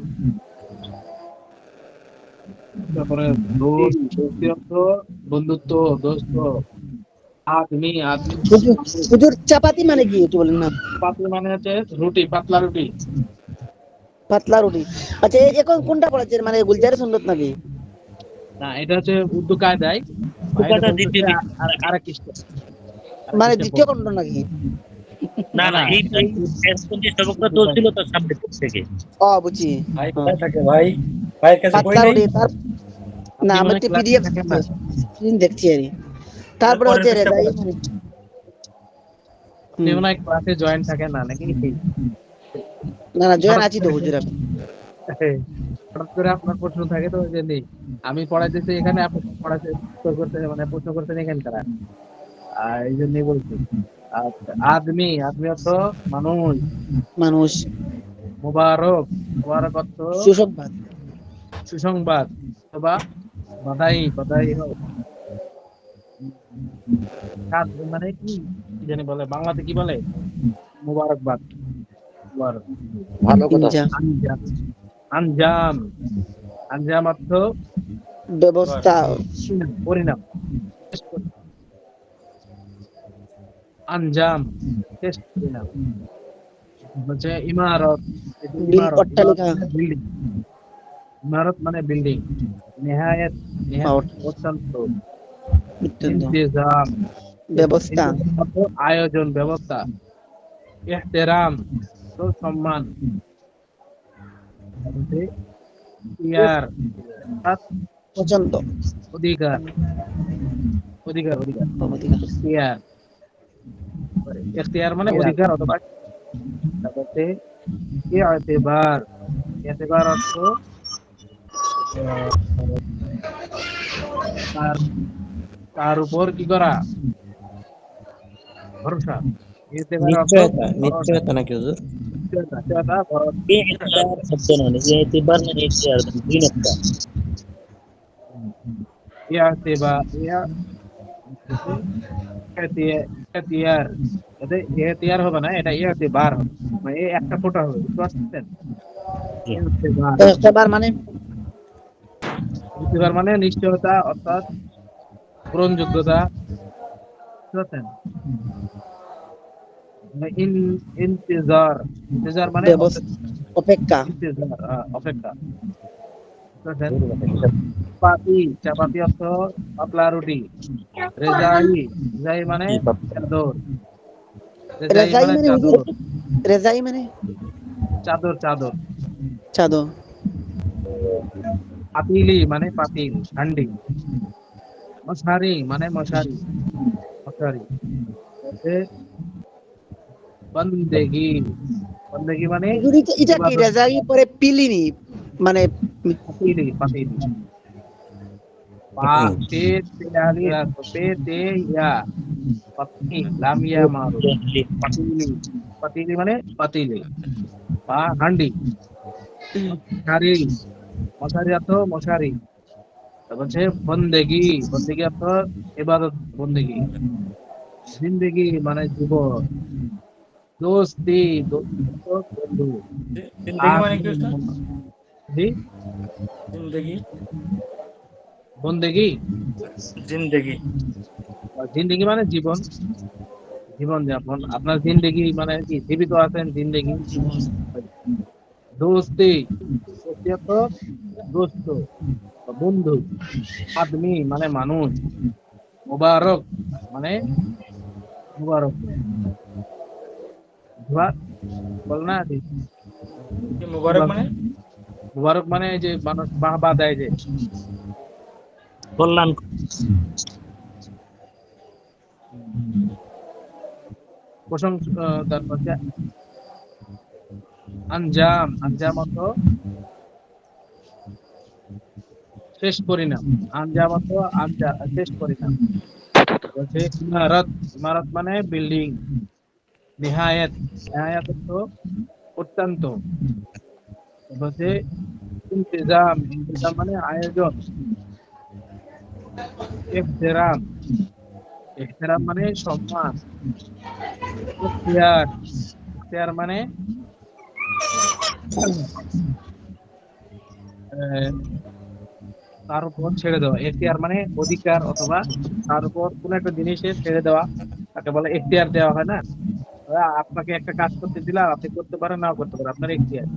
তারপরে দোস্তি অর্থ বন্ধুত্ব, দোস্ত। আদমি আদমি হুজুর হুজুর চাপাতি মানে কি একটু বলেন না? পাতলা মানে হচ্ছে রুটি, পাতলা রুটি। পাতলা রুটি। আচ্ছা এখন কোনটা পড়াচ্ছেন, মানে গুলজারি সুন্নত নাকি? না, এটা হচ্ছে উর্দু কায়দায়। এটা উর্দুটা বলতেছে দ্বিতীয় আরেক পৃষ্ঠা। মানে দ্বিতীয় খণ্ড নাকি? না না, না, এই এটা যে সবকটা তো ছিল তার সামনে থেকে। ও বুঝছি। ভাই কোথায় থাকে ভাই? ভাইয়ের কাছে বই পাতলা নেই? রুটি তার না, আপনি আমার মনে তো ক্লাসে পিডিএফ থাকেন না? স্ক্রিন দেখছি আর কি। তারপরে পরের হচ্ছে পৃষ্ঠা রেজাই পড়েন। মানে আপনি মনে হয় ক্লাসে জয়েন থাকেন না নাকি? না না জয়েন আছি তো হুজুর আমি। হঠাৎ করে আপনার প্রশ্ন থাকে তো, ওই জন্যই আমি পড়াইতেছি এখানে, আপনি পড়াতে উত্তর করতে মানে প্রশ্ন করতেন এখানকার, আর এই জন্যই বলছি। আচ্ছা, আদমি আদমি অর্থ মানুষ। মানুষ। মুবারক মুবারক অর্থ সুসংবাদ। সুসংবাদ অথবা বাধাই বাধাই হোক। মানে কি কি জানি বলে বাংলাতে, কি বলে? মুবারকবাদ, মুবারক। ভালো কথা। ইনজাম আঞ্জাম আঞ্জাম আঞ্জাম অর্থ ব্যবস্থা। পরিণাম। আঞ্জাম শেষ পরিণাম হচ্ছে ইমারত। অট্টালিকা। বিল্ডিং। ইমারত মানে বিল্ডিং। নেহায়েত নেহায়েত অত্যন্ত। ইন্তেজাম ব্যবস্থা। অর্থ আয়োজন, ব্যবস্থা। ইহতেরাম তো সম্মান। ইয়ার পছন্দ। অধিকার অধিকার অধিকার। ইখতিয়ার ইখতিয়ার মানে অধিকার অথবা। তারপরে ইতিবার ইতিবার অর্থ তার তার উপর কি করা, ভরসা। ইতিবার অর্থ নিশ্চয়তা নাকি হুজুর? নিশ্চয়তা, ভরসা। ইতিবার শব্দ নয়, ইতিবার মানে ইতিহার দিনটা। ইখতিয়ার এটা ইখতিয়ার হবে না, এটা ইতিবার হবে, মানে এই একটা ফোঁটা হবে, বুঝতে পারছেন? ইতিবার একবার মানে ইতিবার মানে নিশ্চয়তা অর্থাৎ গ্রহণযোগ্যতা, বুঝতে পারছেন? ইন্তেজার ইন্তেজার মানে অপেক্ষা। ইন্তেজার, অপেক্ষা। চাপাতি চাপাতি অর্থ পাতলা রুটি। রেজাই রেজাই মানে চাদর। রেজাই মানে হুজুর, রেজাই মানে চাদর চাদর। চাদর। পাতিলি মানে পাতিল, হান্ডি। মশারি মানে মশারি, মশারি। বন্দেগি বন্দেগি মানে হুজুর এটা কি রেজাই পরে পিলিনি মানে পাতিলি পাতিলি। পাতিলি মানে পাতিলি বা হান্ডি। মশারি মশারি অর্থ মশারি। তারপর হচ্ছে বন্দেগি বন্দেগি অর্থ ইবাদত, বন্দেগি। জিন্দেগি মানে জীবন। দোস্তি দোস্তি অর্থ বন্ধু। জিন্দেগি মানে কি উস্তাদ? জি, জিন্দেগি বন্দেগি জিন্দেগি জিন্দেগি মানে জীবন, জীবন যাপন। আপনার জিন্দেগি মানে কি জীবিত আছেন, জিন্দেগি। দোস্তি তো দোস্ত বা বন্ধু, আদমি মানে মানুষ, মুবারক মানে মুবারক, বল না মুবারক মানে মুবারক মানে যে মানুষ বাহবা দেয় যে, কল্যাণ তারপর আঞ্জাম, আঞ্জাম অর্থ শেষ পরিণাম, আঞ্জাম অর্থ শেষ পরিণাম। বলছে ইমারত, ইমারত মানে বিল্ডিং। নিহায়াত, নিহায়াত অর্থ অত্যন্ত। বলছে ইন্তেজাম, ইন্তেজাম মানে আয়োজন। ইহতেরাম, ইহতেরাম মানে সম্মান। ইখতিয়ার, ইখতিয়ার মানে তার উপর ছেড়ে দেওয়া। এখতিয়ার মানে অধিকার অথবা তার উপর কোন একটা জিনিসের ছেড়ে দেওয়া, তাকে বলে এখতিয়ার দেওয়া হয় না। আপনাকে একটা কাজ করতে দিলাম, আপনি করতে পারেন নাও করতে পারেন, আপনার এখতিয়ার।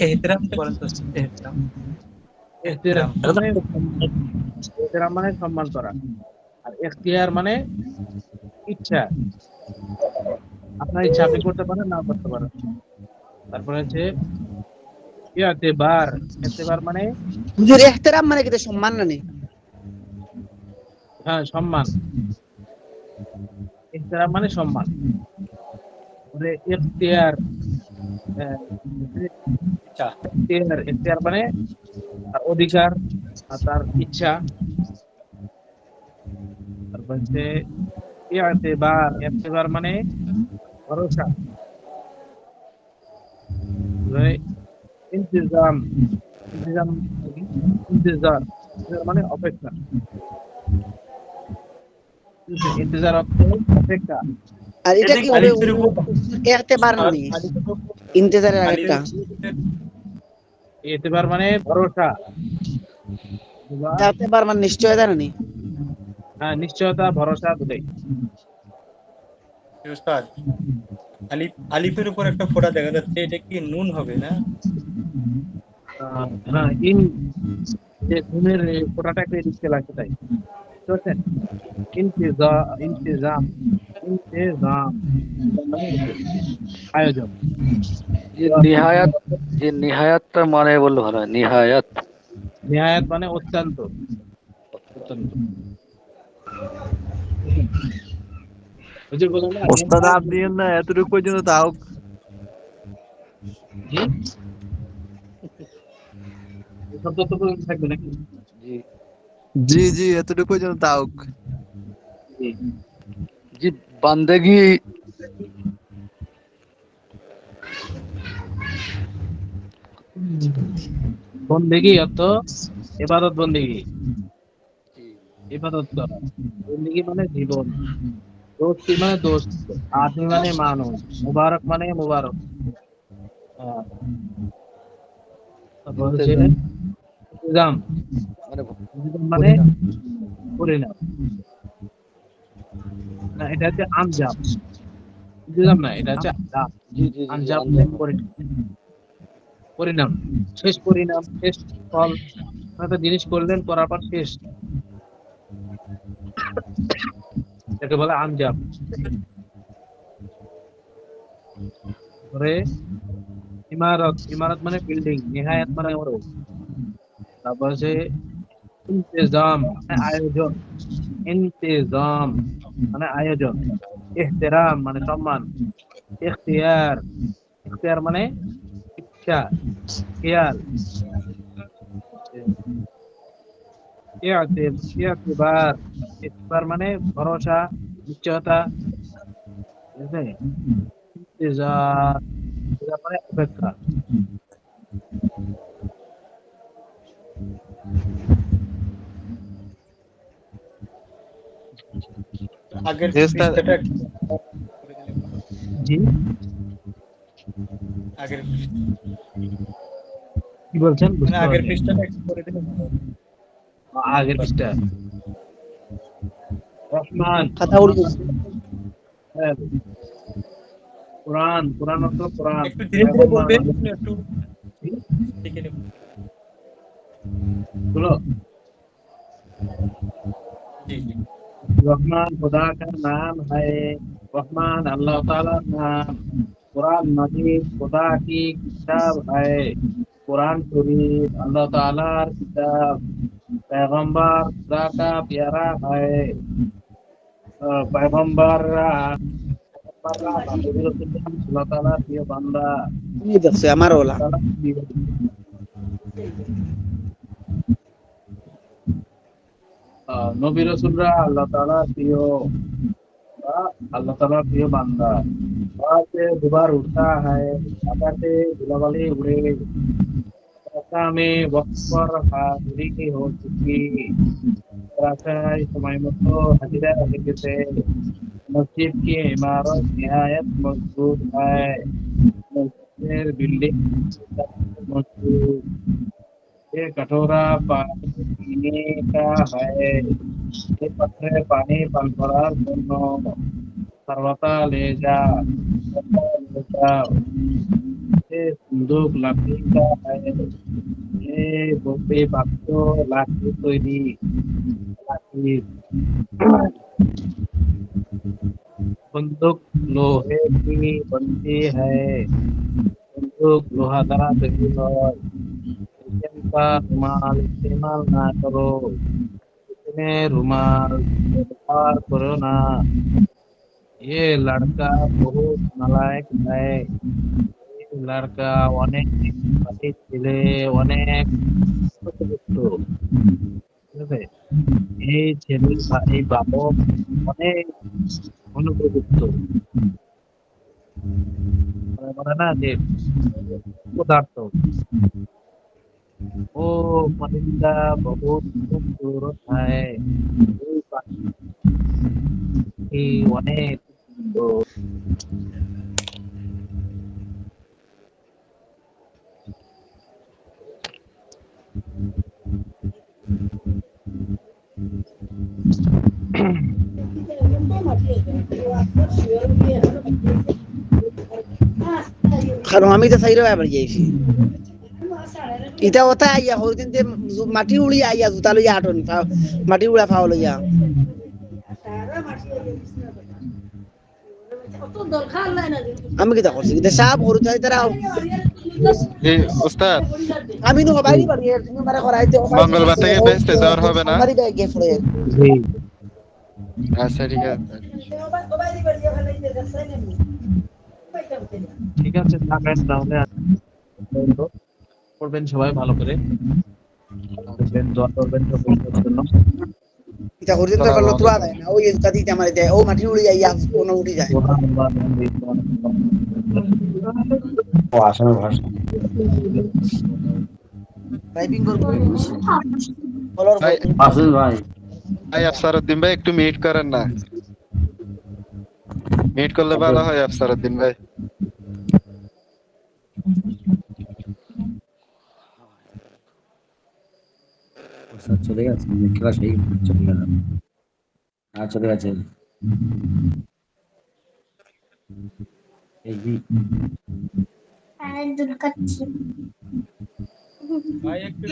এহতরামটা বলেন তো, এহতরাম এখতিয়ার মানে এহতেরাম মানে সম্মান করা, আর এখতিয়ার মানে ইচ্ছা। আপনার ইচ্ছা, আপনি করতে পারেন নাও করতে পারেন। তারপরে হচ্ছে ইআতেবার, ইআতেবার মানে হুজুর এহতেরাম মানে কি সম্মান না নি? হ্যাঁ সম্মান, ইহতেরাম মানে সম্মান। ইখতিয়ার, আচ্ছা ইখতিয়ার, ইখতিয়ার মানে তার অধিকার আর তার ইচ্ছা। তারপর হচ্ছে ইআতেবার, ইআতেবার মানে ভরসা। ইন্তেজাম, ইন্তেজাম ইন্তেজার, ইন্তেজার মানে অপেক্ষা। ইন্তেজার অর্থ অপেক্ষা। আর এটা কি হবে আলিফের উপর এহতেবার না নি? ইন্তেজারের আরেকটা ইআতেবার মানে ভরসা, এহতেবার মানে নিশ্চয়তা না নি? হ্যাঁ নিশ্চয়তা, ভরসা দুটাই। উস্তাদ, আলিফের উপর একটা ফোঁটা দেখা যাচ্ছে, এটা কি নুন হবে না? হ্যাঁ ইন, যে ঘুমের ফোটাটা একটা এদিকে লাগছে তাই বুঝছেন। ইন্তেজাম, ইন্তেজাম মানে আয়োজন। যে নিহায়াত, যে নিহায়াতটা মানে বললে ভালো হয়, নিহায়াত। নিহায়াত মানে অত্যন্ত, অত্যন্ত। হুজুর বলেন না ওস্তাদ আপনি না এতটুকু পর্যন্ত তাও জি শব্দ তো পর্যন্ত থাকবে নাকি? জি জি জি এতটুকু পর্যন্ত তাও জি জি বান্দেগি, বন্দেগি অর্থ ইবাদত, বন্দেগি ইবাদত করা। বন্দেগি মানে জীবন, দোস্তি মানে দোস্ত, আদমি মানে মানুষ, মুবারক মানে মুবারক। তারপর হচ্ছে ইলজাম, মানে ইলজাম মানে পরিণাম। না এটা হচ্ছে আঞ্জাম, ইলজাম না, এটা হচ্ছে আঞ্জাম। জি জি জি আঞ্জাম মানে আঞ্জাম। পরিণাম, পরিণাম শেষ পরিণাম, শেষ ফল। একটা জিনিস করলেন, করার পর শেষ, এটাকে বলে আঞ্জাম। পরে ইমারত, ইমারত মানে বিল্ডিং, নিহায়াত মানে রোড। তারপর হচ্ছে ইন্তেজাম মানে আয়োজন, ইন্তেজাম মানে আয়োজন। ইহতেরাম মানে সম্মান। ইখতিয়ার, ইখতিয়ার মানে ইচ্ছা, খেয়াল। ইআতেবার, ইআতেবার মানে ভরসা, নিশ্চয়তা। ঠিক আছে? ইন্তেজার, ইন্তেজার মানে অপেক্ষা। আগের জি ওস্তাদ, পৃষ্ঠাটা জি আগের কি বলছেন মানে বুঝতে আগের পারলেন? পৃষ্ঠাটা একটু করে দিলে ভালো হতো। আগের পৃষ্ঠা রহমান, কথা উড়ে হ্যাঁ, কোরআন অর্থ কোরআন। একটু ধীরে ধীরে পয়গম্বর বলবেন, মানে একটু দেখে নেব। बोलो। জি জি रहमान खुदा का नाम है, रहमान अल्लाह ताला नाम। कुरान मजीद खुदा की किताब है, कुरान शरीफ अल्लाह तालार किताब। पैगंबर खुदा का प्यारा है, पैगंबरরা নবী রাসূলগণ আল্লাহ তাআলার প্রিয় বান্দা। তুমি দেখছো আমার আল্লাহ ওলা তাআলার প্রিয় নবী রাসূলরা আল্লাহ তাআলার প্রিয় বা अल्लाह ताला प्रिय बांदा। वहाँ से दुबार उठता है, आकाश से धूलाबाली उड़े, रास्ता में वक्त पर हाजिरी हो चुकी, रास्ताয় সময় মতো হাজিরা হয়ে গেছে। मस्जिद की इमारत निहायत मजबूत है, मस्जिद बिल्डिंग मजबूत। ये कटोरा पानी पीने का है, ये पत्थर पानी पान করার জন্য। सर्वथा ले जा, ले जाओ। ये संदूक लकड़ी का है, ये बोतल বাক্স লাঠি তৈরি, লাঠি। बंदूक लोहे की बनती है, बंदूक लोहा द्वारा तैरी হয়। किचन का रुमाल इस्तेमाल ना करो, किचने रुमाल व्यवहार करो ना। ये लड़का बहुत नालायक है, ये लड़का অনেক পাতি ছেলে, অনেক উপযুক্ত। ঠিক আছে? এই ছেলে বা এই বালক অনেক অনুপযুক্ত। বলে না যে পদার্থ। ও परिंदा बहुत खूबसूरत है, এই পাখি অনেক সুন্দর। কারণ আমি তো সাইরে আবার যাইছি ইটা ওটা আইয়া হরিদিন যে মাটি উড়ি আইয়া জুতা লইয়া হাঁটন মাটি উড়া ফাও লইয়া আমি কিতা করছি কিতা সাপ হরু চাই তারা জি উস্তাদ, আমি নো বাইরে বাড়ি তুমি মারা করাইতে মঙ্গলবার থেকে বেহেশতে যাওয়ার হবে না? আমারই ব্যাগ গেছে জি আচ্ছা ঠিক আছে। ঠিক আছে, থাকেন তাহলে। করবেন সবাই ভালো করে, দেখবেন দোয়া করবেন সকলের জন্য। এটা হরিদিন তো পারলো তুয়া দেয় না ওই জুতা দিতে আমারে দেয় ও মাটি উড়ি আইয়া কোনো উঠি যায় ও আসামের ভাষা টাইপিং করব ফলোর ভাই আসুন ভাই। ভাই আফসারউদ্দিন ভাই একটু মিট করেন না, মিট করলে ভালো হয় আফসারউদ্দিন ভাই। স্যার চলে গেছে ক্লাস এই চলে গেল। হ্যাঁ চলে গেছে। এই ভাই একটু